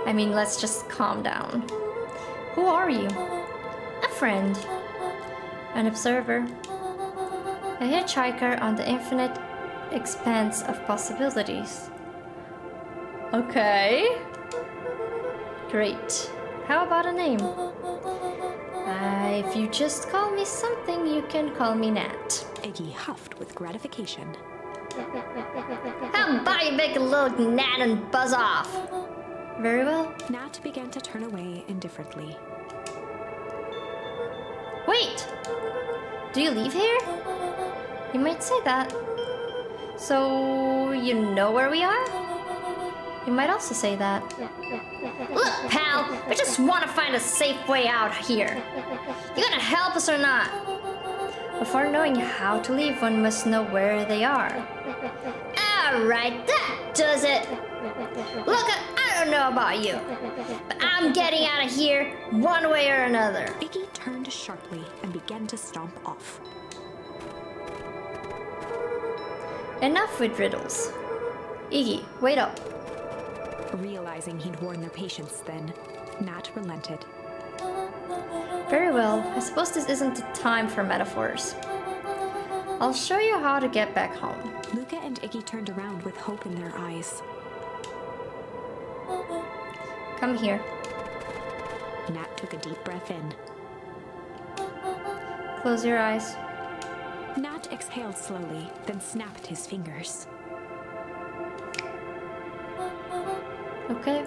I mean, let's just calm down. Who are you? A friend. An observer. A hitchhiker on the infinite expanse of possibilities. Okay. Great. How about a name? If you just call me something, you can call me Nat. Iggy huffed with gratification. How about you make a little gnat and buzz off? Very well. Nat began to turn away indifferently. Wait! Do you live here? You might say that. So, you know where we are? You might also say that. Look, pal, we just want to find a safe way out here. You gonna help us or not? Before knowing how to leave, one must know where they are. Alright, that does it. Look, I don't know about you, but I'm getting out of here one way or another. Iggy turned sharply and began to stomp off. Enough with riddles. Iggy, wait up. Realizing he'd worn their patience then, Nat relented. Very well, I suppose this isn't the time for metaphors. I'll show you how to get back home. Luka and Iggy turned around with hope in their eyes. Come here. Nat took a deep breath in. Close your eyes. Nat exhaled slowly, then snapped his fingers. Okay,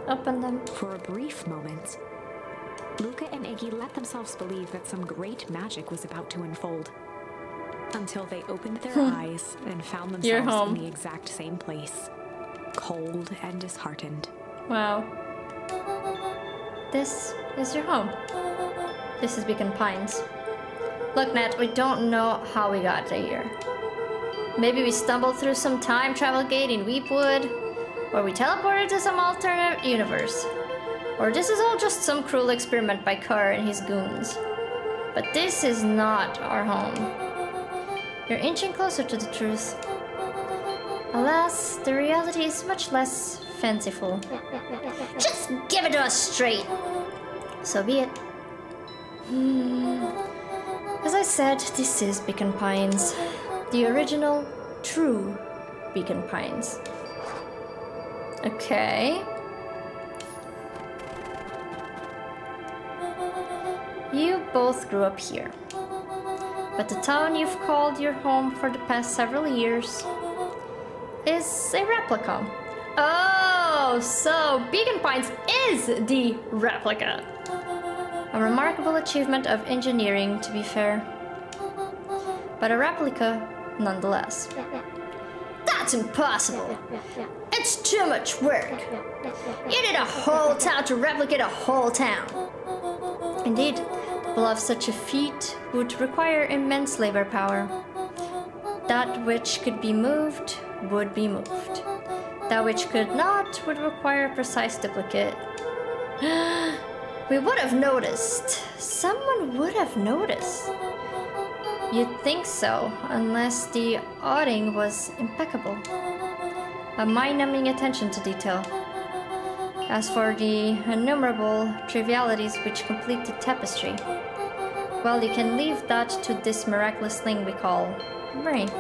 open them. For a brief moment, Luka and Iggy let themselves believe that some great magic was about to unfold. Until they opened their eyes and found You're themselves home. in the exact same place. Cold and disheartened. Wow. This is your home. This is Beacon Pines. Look, Nat, we don't know how we got here. Maybe we stumbled through some time travel gate in Weepwood, or we teleported to some alternate universe. Or this is all just some cruel experiment by Carr and his goons. But this is not our home. You're inching closer to the truth. Alas, the reality is much less fanciful. Just give it to us straight. So be it. As I said, this is Beacon Pines. The original, true Beacon Pines. Okay. You both grew up here. But the town you've called your home for the past several years is a replica. Oh, so Beacon Pines is the replica. A remarkable achievement of engineering, to be fair. But a replica nonetheless. That's impossible. It's too much work. You need a whole town to replicate a whole town. Indeed, to pull off such a feat would require immense labor power. That which could be moved would be moved. That which could not would require a precise duplicate. We would have noticed. Someone would have noticed. You'd think so, unless the odding was impeccable. A mind-numbing attention to detail. As for the innumerable trivialities which complete the tapestry, well, you can leave that to this miraculous thing we call brain.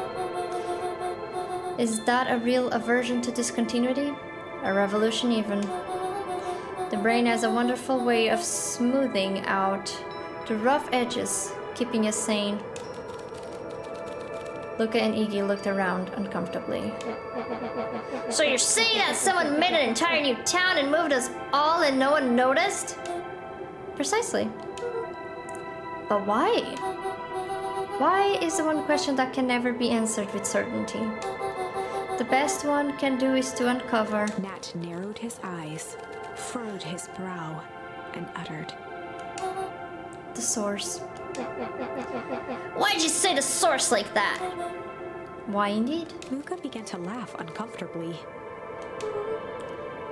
Is that a real aversion to discontinuity? A revolution even? The brain has a wonderful way of smoothing out the rough edges, keeping us sane. Luka and Iggy looked around uncomfortably. So you're saying that someone made an entire new town and moved us all and no one noticed? Precisely. But why? Why is the one question that can never be answered with certainty. The best one can do is to uncover. Nat narrowed his eyes, furrowed his brow, and uttered, The source. Why'd you say the source like that? Why indeed? Luka began to laugh uncomfortably.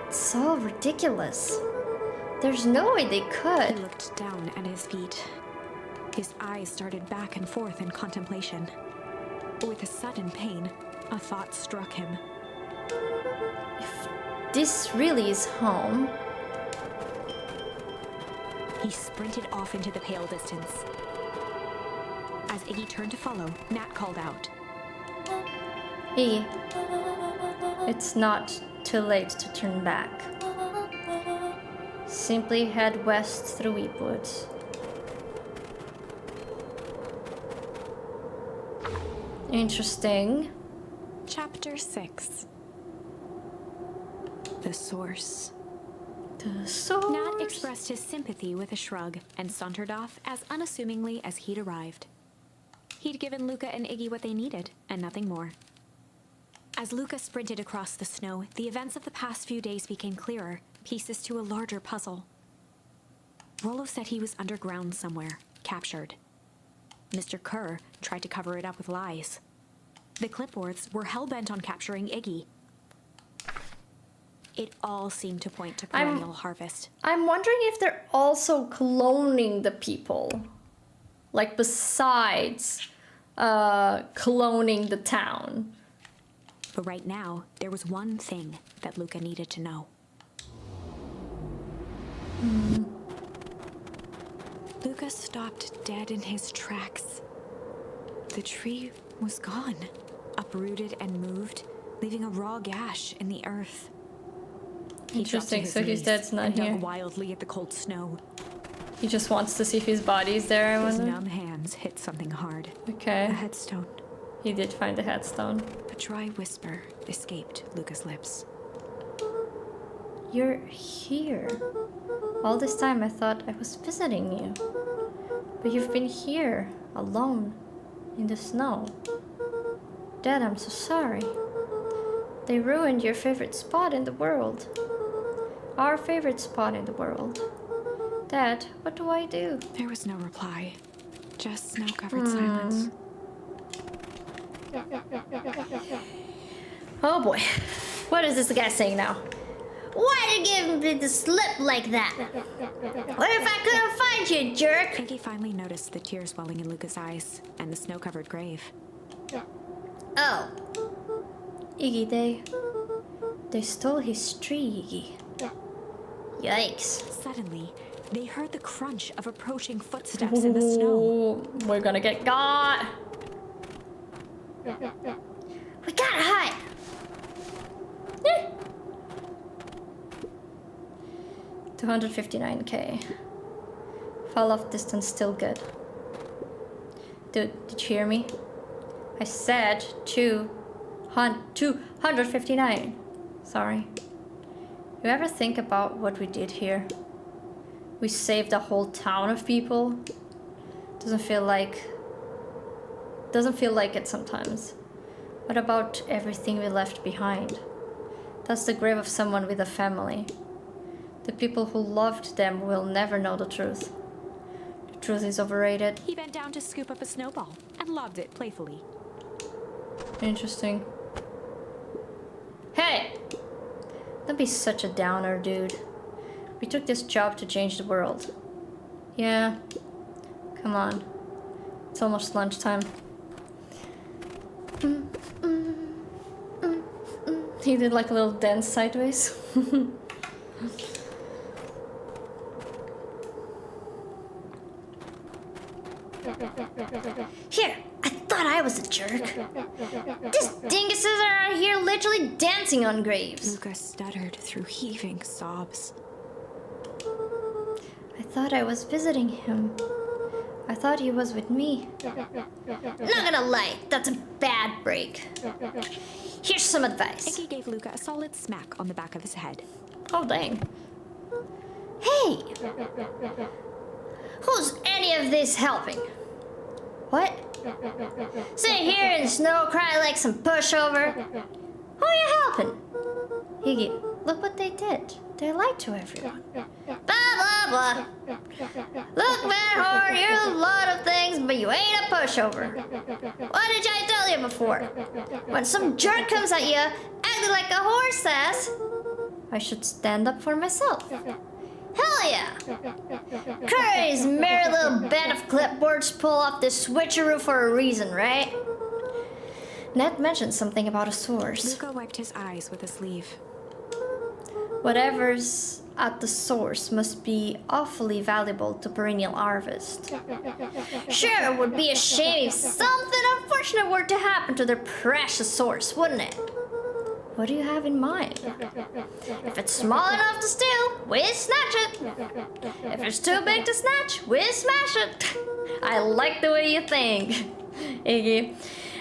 It's so ridiculous. There's no way they He could. looked down at his feet. His eyes started back and forth in contemplation. With a sudden pain, a thought struck him. This really is home. He sprinted off into the pale distance. As Iggy turned to follow, Nat called out. Hey, it's not too late to turn back. Simply head west through Weepwoods. Interesting. Chapter 6. The Source. The source. Nat expressed his sympathy with a shrug and sauntered off as unassumingly as he'd arrived. He'd given Luka and Iggy what they needed, and nothing more. As Luka sprinted across the snow, the events of the past few days became clearer, pieces to a larger puzzle. Rollo said he was underground somewhere, captured. Mr. Kerr tried to cover it up with lies. The clipboards were hell-bent on capturing Iggy. It all seemed to point to perennial harvest. I'm wondering if they're also cloning the people. Like, besides cloning the town. But right now, there was one thing that Luka needed to know. Luka stopped dead in his tracks. The tree was gone, uprooted and moved, leaving a raw gash in the earth. He dropped to Interesting, his so his knees dad's not and dug here. wildly at the cold snow. He just wants to see if his body's there, I His wonder. numb hands hit something hard. A Okay, headstone. he did find the headstone. A dry whisper escaped Luka's lips. You're here. All this time I thought I was visiting you. But you've been here, alone, in the snow. Dad, I'm so sorry. They ruined your favorite spot in the world. Our favorite spot in the world. Dad, what do I do? There was no reply, just snow-covered silence. Oh boy. What is this guy saying now? Why'd you give me the slip like that? What if I couldn't find you, jerk? Iggy finally noticed the tears welling in Luka's eyes and the snow-covered grave. Oh, Iggy, they stole his tree, Iggy. yikes. Suddenly, they heard the crunch of approaching footsteps in the snow. Ooh, we're gonna get got. We gotta hide. 259k. Fall off distance still good. Dude, did you hear me? I said 259. Sorry. You ever think about what we did here? We saved a whole town of people. Doesn't feel like it sometimes. What about everything we left behind? That's the grave of someone with a family. The people who loved them will never know the truth. The truth is overrated. He bent down to scoop up a snowball and lobbed it playfully. Interesting. Hey! Don't be such a downer, dude. We took this job to change the world. Yeah. Come on. It's almost lunchtime. He did like a little dance sideways. Here, I thought I was a jerk. These dinguses are out here literally dancing on graves. Luka stuttered through heaving sobs. I thought I was visiting him. I thought he was with me. Not gonna lie, that's a bad break. Here's some advice. Iggy gave Luka a solid smack on the back of his head. Oh, dang. Hey! Who's any of this helping? What? Sit here in the snow, cry like some pushover. Who are you helping? Iggy, look what they did. They lied to everyone. Blah, blah, blah. Look, Van Horn, you're a lot of things, but you ain't a pushover. What did I tell you before? When some jerk comes at you, acting like a horse ass, I should stand up for myself. Hell yeah! Curry's merry little band of clipboards pull off this switcheroo for a reason, right? Ned mentioned something about a source. Luka wiped his eyes with a sleeve. Whatever's at the source must be awfully valuable to Perennial Harvest. Sure, it would be a shame if something unfortunate were to happen to their precious source, wouldn't it? What do you have in mind? If it's small enough to steal, we snatch it. If it's too big to snatch, we smash it. I like the way you think, Iggy.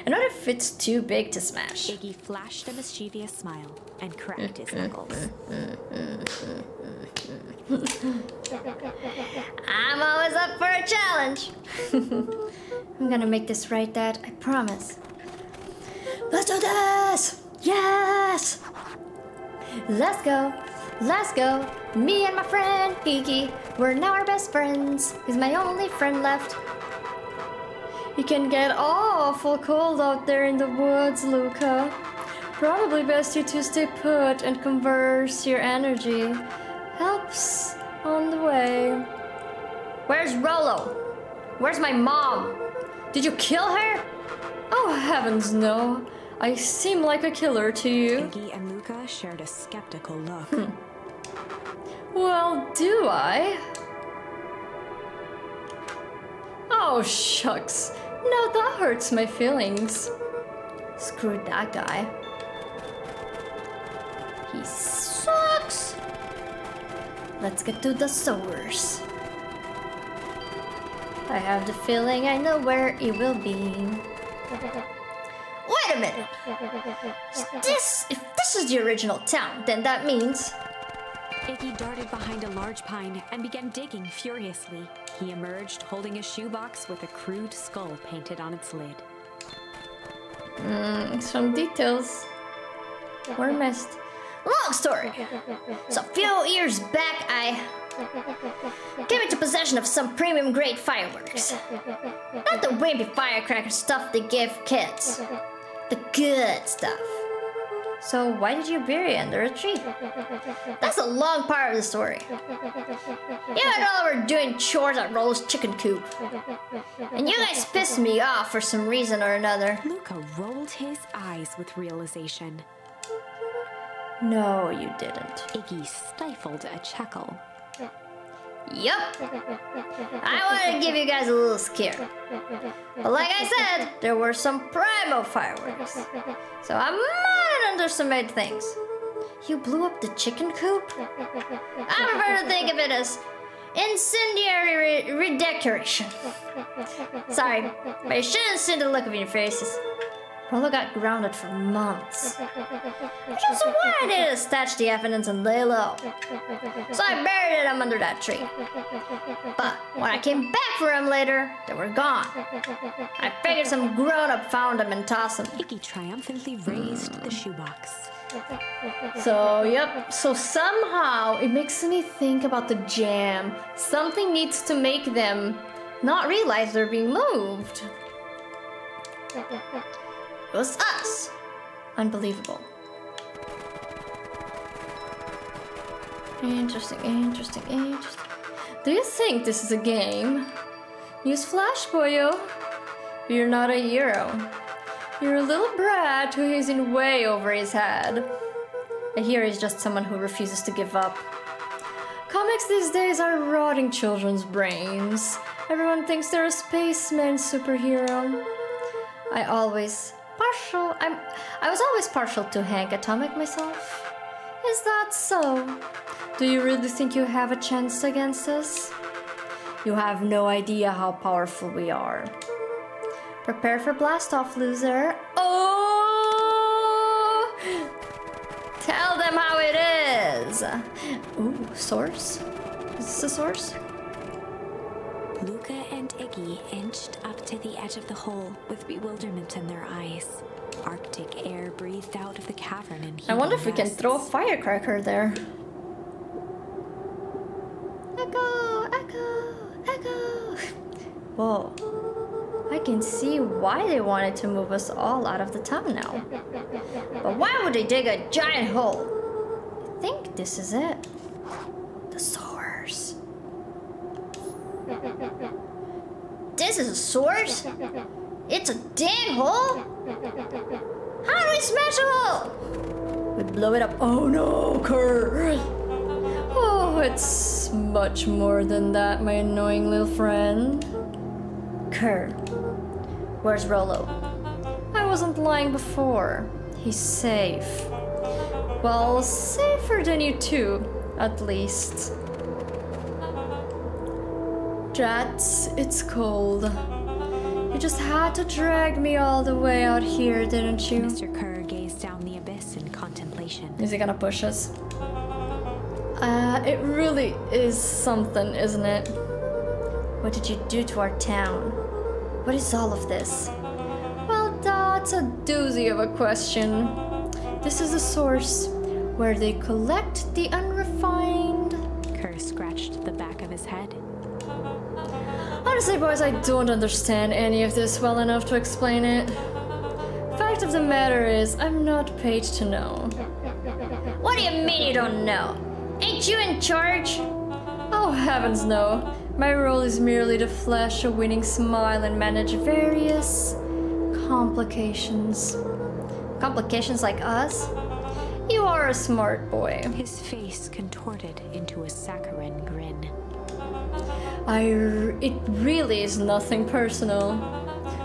And what if it's too big to smash? Iggy flashed a mischievous smile and cracked his knuckles. I'm always up for a challenge. I'm gonna make this right, Dad. I promise. Let's do this! Yes! Let's go. Let's go. Me and my friend Iggy. We're now our best friends. He's my only friend left. It can get awful cold out there in the woods, Luka. Probably best you to stay put and converse your energy. Helps on the way. Where's Rollo? Where's my mom? Did you kill her? Oh, heavens no. I seem like a killer to you. Iggy and Luka shared a skeptical look. Well, do I? Oh, shucks. No, that hurts my feelings. Screw that guy. He sucks. Let's get to the source. I have the feeling I know where it will be. Wait a minute! If this is the original town, then that means... Iggy darted behind a large pine and began digging furiously. He emerged holding a shoebox with a crude skull painted on its lid. Some details were missed. Long story. So a few years back, I came into possession of some premium grade fireworks. Not the wimpy firecracker stuff they give kids. The good stuff. So why did you bury it under a tree? That's a long part of the story. You and all were doing chores at Rollo's chicken coop. And you guys pissed me off for some reason or another. Luka rolled his eyes with realization. No, you didn't. Iggy stifled a chuckle. Yup. I wanted to give you guys a little scare. But like I said, there were some primo fireworks. So I might have underestimated things. You blew up the chicken coop? I prefer to think of it as incendiary redecoration. Sorry, but you shouldn't have seen the look of your faces. Rollo got grounded for months. Which is why I needed to stash the evidence and lay low. So I buried them under that tree. But when I came back for them later, they were gone. I figured some grown-up found them and tossed them. Iggy triumphantly raised the shoebox. So somehow it makes me think about the jam. Something needs to make them not realize they're being moved. It was us. Unbelievable. Interesting. Do you think this is a game? Newsflash, boyo. You're not a hero. You're a little brat who is in way over his head. A hero is just someone who refuses to give up. Comics these days are rotting children's brains. Everyone thinks they're a spaceman superhero. I was always partial to Hank Atomic myself. Is that so? Do you really think you have a chance against us? You have no idea how powerful we are. Prepare for blast-off, loser. Oh! Tell them how it is. Ooh, source? Is this a source? Luka and Iggy inched up to the edge of the hole with bewilderment in their eyes. Arctic air breathed out of the cavern and I wonder if we heating can throw a gusts. firecracker there. Echo! Echo! Echo! Whoa. I can see why they wanted to move us all out of the town now. But why would they dig a giant hole? I think this is it. The source. This is a source? It's a damn hole? How do we smash a hole? We blow it up. Oh no, Kurt! Oh, it's much more than that, my annoying little friend. Kurt, where's Rollo? I wasn't lying before. He's safe. Well, safer than you two, at least. Drats, it's cold. You just had to drag me all the way out here, didn't you? Mr. Kerr gazed down the abyss in contemplation. Is he gonna push us? It really is something, isn't it? What did you do to our town? What is all of this? Well, that's a doozy of a question. This is a source where they collect the unrefined. Kerr scratched the back of his head. Honestly, boys, I don't understand any of this well enough to explain it. Fact of the matter is, I'm not paid to know. What do you mean you don't know? Ain't you in charge? Oh, heavens no. My role is merely to flash a winning smile and manage various complications. Complications like us? You are a smart boy. His face contorted into a saccharine grin. It really is nothing personal.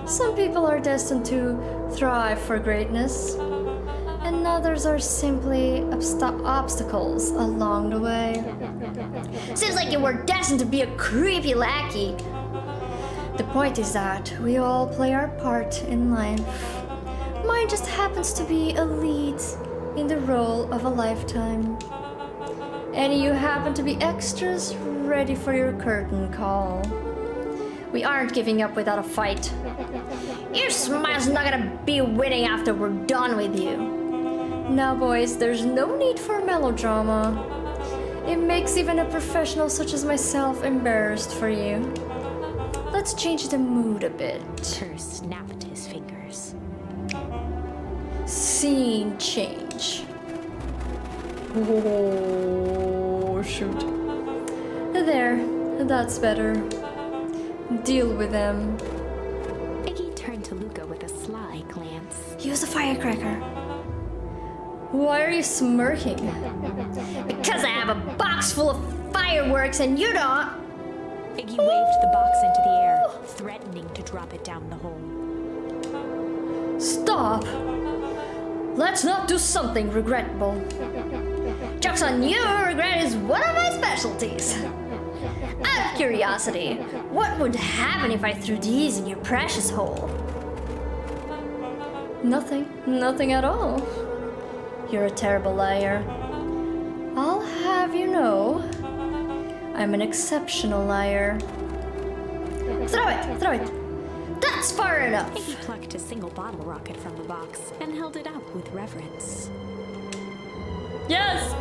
Some people are destined to thrive for greatness, and others are simply obstacles along the way. Seems like you were destined to be a creepy lackey. The point is that we all play our part in life. Mine just happens to be a lead in the role of a lifetime. And you happen to be extras ready for your curtain call. We aren't giving up without a fight. Your smile's not gonna be winning after we're done with you. Now, boys, there's no need for melodrama. It makes even a professional such as myself embarrassed for you. Let's change the mood a bit. Kerr snapped his fingers. Scene change. Oh, shoot. There, that's better. Deal with them. Iggy turned to Luka with a sly glance. Use a firecracker. Why are you smirking? Because I have a box full of fireworks and you don't. Iggy waved the box into the air, threatening to drop it down the hole. Stop. Let's not do something regrettable. Joke's on you, regret is one of my specialties. Out of curiosity, what would happen if I threw these in your precious hole? Nothing at all. You're a terrible liar. I'll have you know, I'm an exceptional liar. Throw it! That's far enough! Iggy plucked a single bottle rocket from the box and held it up with reverence. Yes!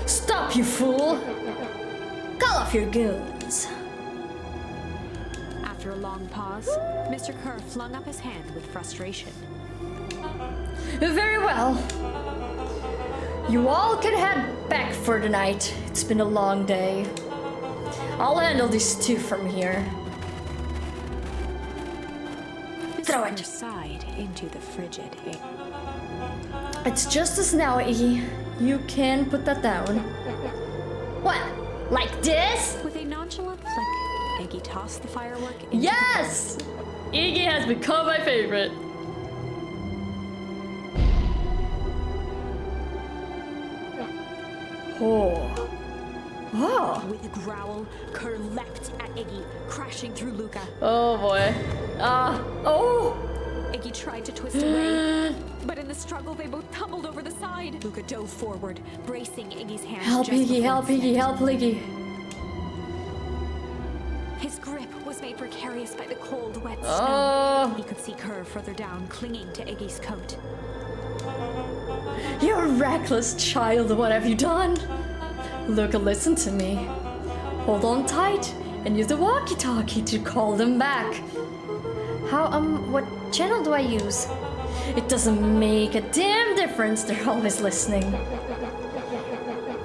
Stop, you fool! Call off your goons. After a long pause, Mr. Kerr flung up his hand with frustration. Very well. You all can head back for the night. It's been a long day. I'll handle these two from here. Throw Mr. it. Kerr sighed into the frigid air. It's just as now, Iggy. You can put that down. What? Like this? With a nonchalant flick, Iggy tossed the firework into Yes! Iggy has become my favorite. Oh. Oh. With a growl, Kerr leapt at Iggy, crashing through Luka. Oh boy. Oh! Iggy tried to twist away, but in the struggle they both tumbled over the side. Luka dove forward, bracing Iggy's hands. Help just Iggy, before help the Iggy, snap. help Iggy. His grip was made precarious by the cold, wet snow. Oh. He could see Kerr further down, clinging to Iggy's coat. You're a reckless child. What have you done? Luka, listen to me. Hold on tight and use the walkie-talkie to call them back. What channel do I use? It doesn't make a damn difference. They're always listening.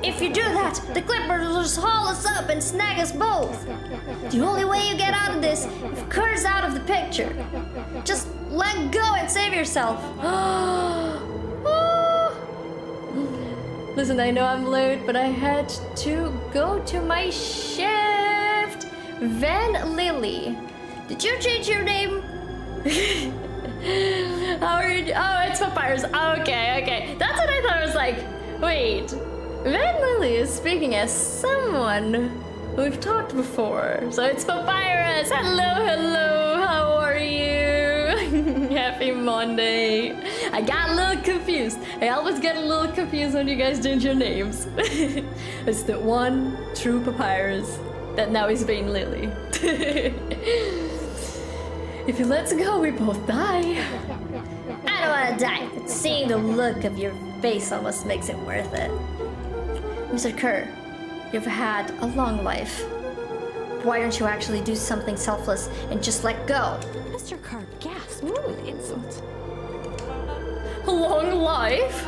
If you do that, the Clippers will just haul us up and snag us both. The only way you get out of this is if Kurt's out of the picture. Just let go and save yourself. Listen, I know I'm late, but I had to go to my shift. Van Lily. Did you change your name? How are you? Oh, it's Papyrus. Okay. That's what I thought. I was like, wait. Van Lily is speaking as someone we've talked before. So it's Papyrus. Hello. How are you? Happy Monday. I got a little confused. I always get a little confused when you guys change your names. It's the one true Papyrus that now is Van Lily. If he lets go, we both die. I don't want to die, but seeing the look of your face almost makes it worth it. Mr. Kerr, you've had a long life. Why don't you actually do something selfless and just let go? Mr. Kerr gasped with insult. A long life?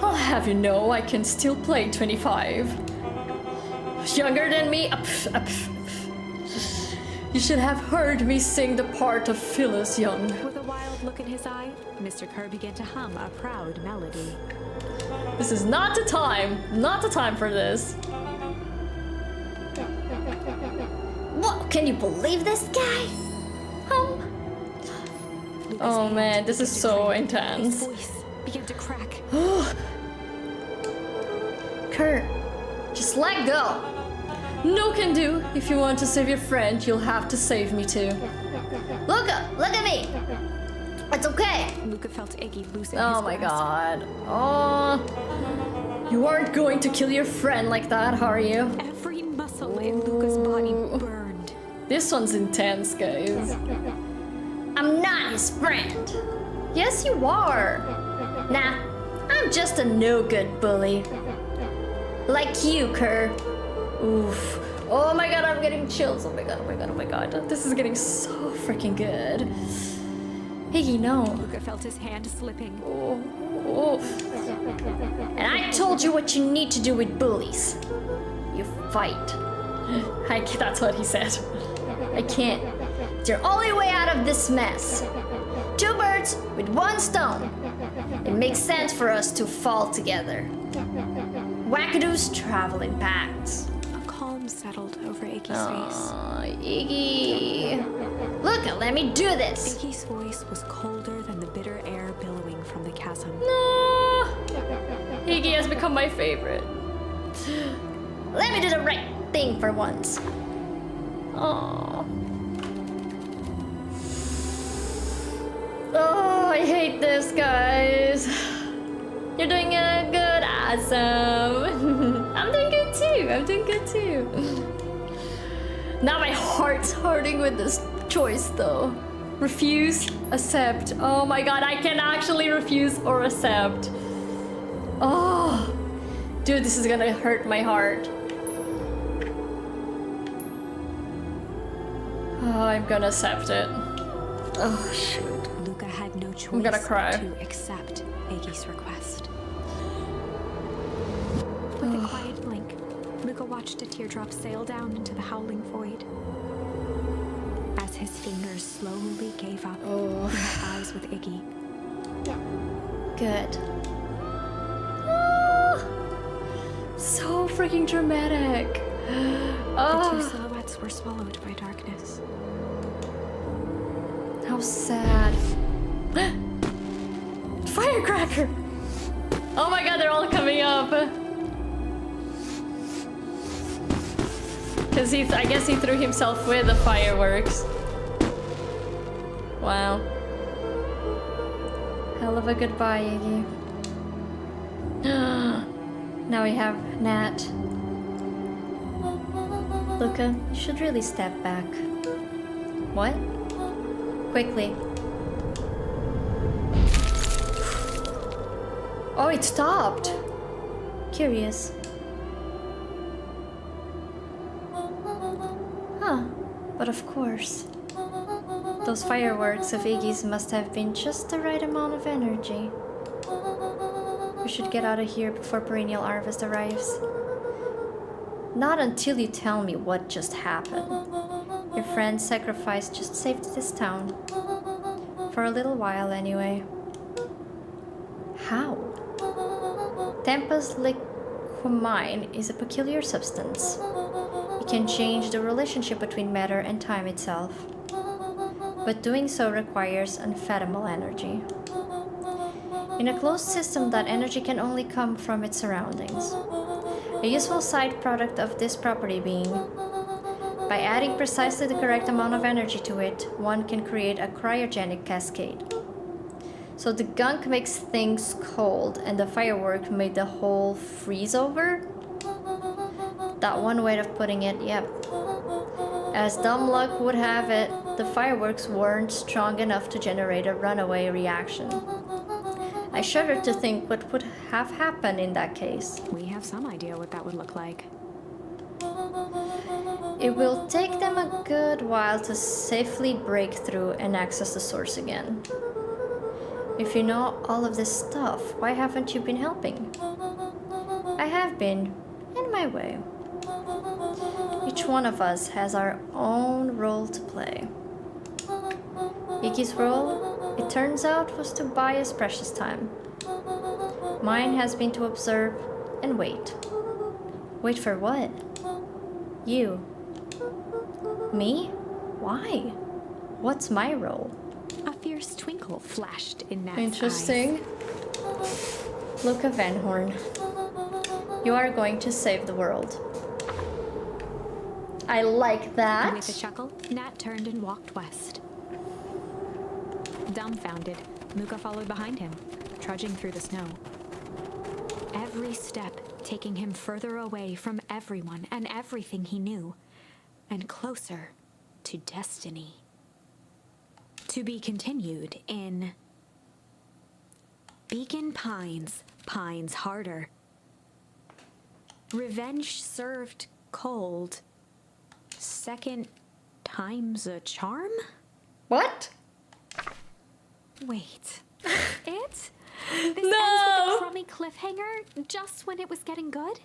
I'll have you know I can still play 25. Younger than me? You should have heard me sing the part of Phyllis Young. With a wild look in his eye, Mr. Kerr began to hum a proud melody. This is not the time for this. What? Can you believe this guy? Oh man, this is so His intense. voice began to crack. Kurt, just let go. No can do. If you want to save your friend, you'll have to save me too. Luka, look at me. It's okay. Luka felt Iggy loosen Oh his my grasp. god. Oh. You aren't going to kill your friend like that, are you? Every muscle in Luka's body burned. This one's intense, guys. I'm not his friend. Yes, you are. Nah, I'm just a no-good bully. Like you, Kerr. Oof. Oh my god, I'm getting chills. Oh my god. This is getting so freaking good. Iggy, no. Luka felt his hand slipping. Oh. And I told you what you need to do with bullies. You fight. That's what he said. I can't. It's your only way out of this mess. Two birds with one stone. It makes sense for us to fall together. Wackadoos travel in packs. A calm settled over Iggy's face. Aw, Iggy. Luka, let me do this. Iggy's voice was colder than the bitter air billowing from the chasm. No. Iggy has become my favorite. Let me do the right thing for once. Aww. Oh, I hate this, guys. You're doing a good, awesome. I'm doing good too. Now my heart's hurting with this choice, though. Refuse, accept. Oh my god, I can actually refuse or accept. Oh, dude, this is gonna hurt my heart. Oh, I'm gonna accept it. Oh, shoot. Luka had no choice I'm gonna cry. to accept Iggy's request. With a quiet blink, Luka watched a teardrop sail down into the howling void. As his fingers slowly gave up, he met eyes with Iggy. Good. Oh, so freaking dramatic. The Oh, two silhouettes were swallowed by darkness. how sad. Firecracker! Oh my god, they're all coming up. Because I guess he threw himself with the fireworks. Wow. Hell of a goodbye, Iggy. Now we have Nat. Luka, you should really step back. What? Quickly. Oh, it stopped. Curious. Huh. But of course. Those fireworks of Iggy's must have been just the right amount of energy. We should get out of here before perennial harvest arrives. Not until you tell me what just happened. Your friend's sacrifice just saved this town. For a little while, anyway. How? Tempus liquamine is a peculiar substance. It can change the relationship between matter and time itself. But doing so requires unfathomable energy. In a closed system, that energy can only come from its surroundings. A useful side product of this property being, by adding precisely the correct amount of energy to it, one can create a cryogenic cascade. So the gunk makes things cold and the firework made the whole freeze over? That one way of putting it, yep. As dumb luck would have it, the fireworks weren't strong enough to generate a runaway reaction. I shudder to think what would have happened in that case. We have some idea what that would look like. It will take them a good while to safely break through and access the source again. If you know all of this stuff, why haven't you been helping? I have been, in my way. Each one of us has our own role to play. Iggy's role, it turns out, was to buy us precious time. Mine has been to observe and wait. Wait for what? You. Me? Why? What's my role? A fierce twinkle flashed in Nat's Interesting. eyes. Luka Van Horn. You are going to save the world. I like that. With a chuckle, Nat turned and walked west. Dumbfounded, Luka followed behind him, trudging through the snow. Every step taking him further away from everyone and everything he knew, and closer to destiny. To be continued in Beacon Pines, Pines Harder. Revenge served cold. Second time's a charm? What? Wait. It? This ends with No! a crummy cliffhanger just when it was getting good?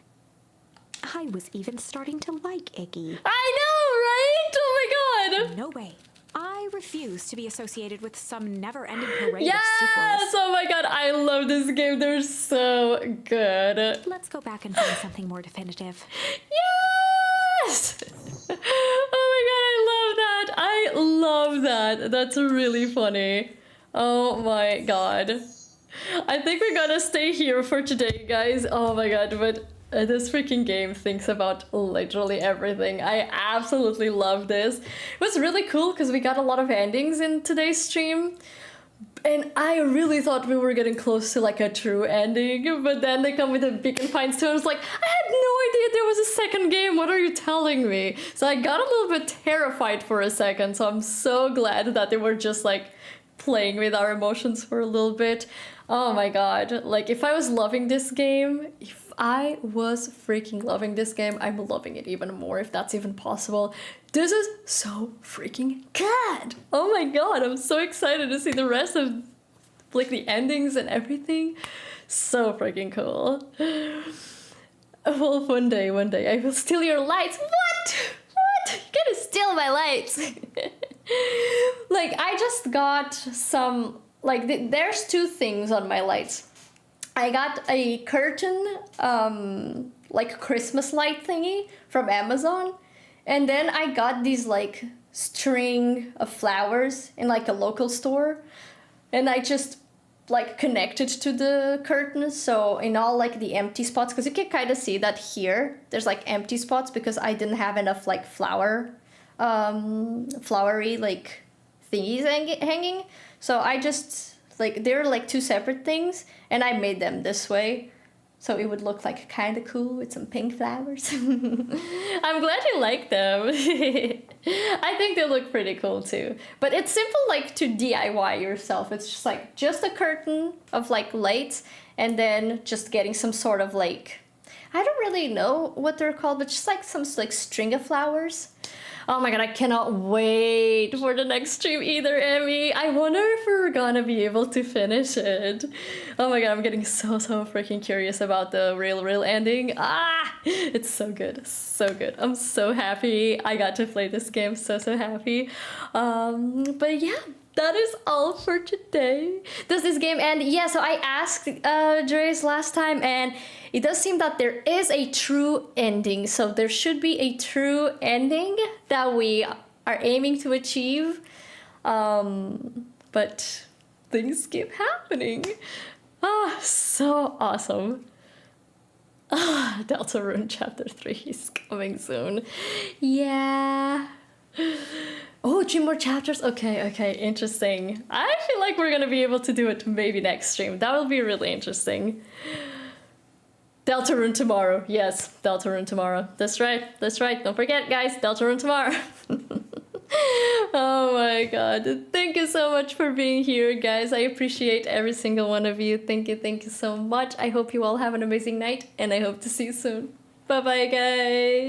I was even starting to like Iggy. I know, right? Oh my god. No way. I refuse to be associated with some never-ending parade Yes! of sequels. Oh my god, I love this game. They're so good. Let's go back and find something more definitive. Yes! Oh my god, I love that. I love that. That's really funny. Oh my god. I think we're gonna stay here for today, guys. Oh my god, but this freaking game thinks about literally everything. I absolutely love this. It was really cool because we got a lot of endings in today's stream. And I really thought we were getting close to like a true ending, but then they come with a Beacon Pines 2 and I was like, I had no idea there was a second game, what are you telling me? So I got a little bit terrified for a second, so I'm so glad that they were just like playing with our emotions for a little bit. Oh my god, like if I was loving this game, if I was freaking loving this game, I'm loving it even more if that's even possible. This is so freaking good. Oh my god, I'm so excited to see the rest of like the endings and everything. So freaking cool. Well, one day I will steal your lights. What? You're gonna steal my lights. Like I just got some, like there's two things on my lights. I got a curtain, like Christmas light thingy from Amazon. And then I got these like string of flowers in like a local store. And I just like connected to the curtains. So in all like the empty spots, because you can kind of see that here, there's like empty spots because I didn't have enough like flowery like thingies hanging. So I just like, they're like two separate things and I made them this way. So it would look like kind of cool with some pink flowers. I'm glad you like them. I think they look pretty cool too. But it's simple like to DIY yourself. It's just like just a curtain of like lights and then just getting some sort of like, I don't really know what they're called, but just like some like string of flowers. Oh my god, I cannot wait for the next stream either, Emmy. I wonder if we're gonna be able to finish it. Oh my god, I'm getting so freaking curious about the real ending. It's so good, so good. I'm so happy I got to play this game, so happy. But yeah, that is all for today. Does this game end? Yeah, so I asked Dre's last time, and it does seem that there is a true ending. So there should be a true ending that we are aiming to achieve. But things keep happening. So awesome. Deltarune Chapter 3 is coming soon. Yeah. Oh, 3 more chapters? Okay, interesting. I feel like we're gonna be able to do it maybe next stream. That will be really interesting. Deltarune tomorrow. Yes, Deltarune tomorrow. That's right. Don't forget, guys, Deltarune tomorrow. Oh my god. Thank you so much for being here, guys. I appreciate every single one of you. Thank you so much. I hope you all have an amazing night, and I hope to see you soon. Bye-bye, guys.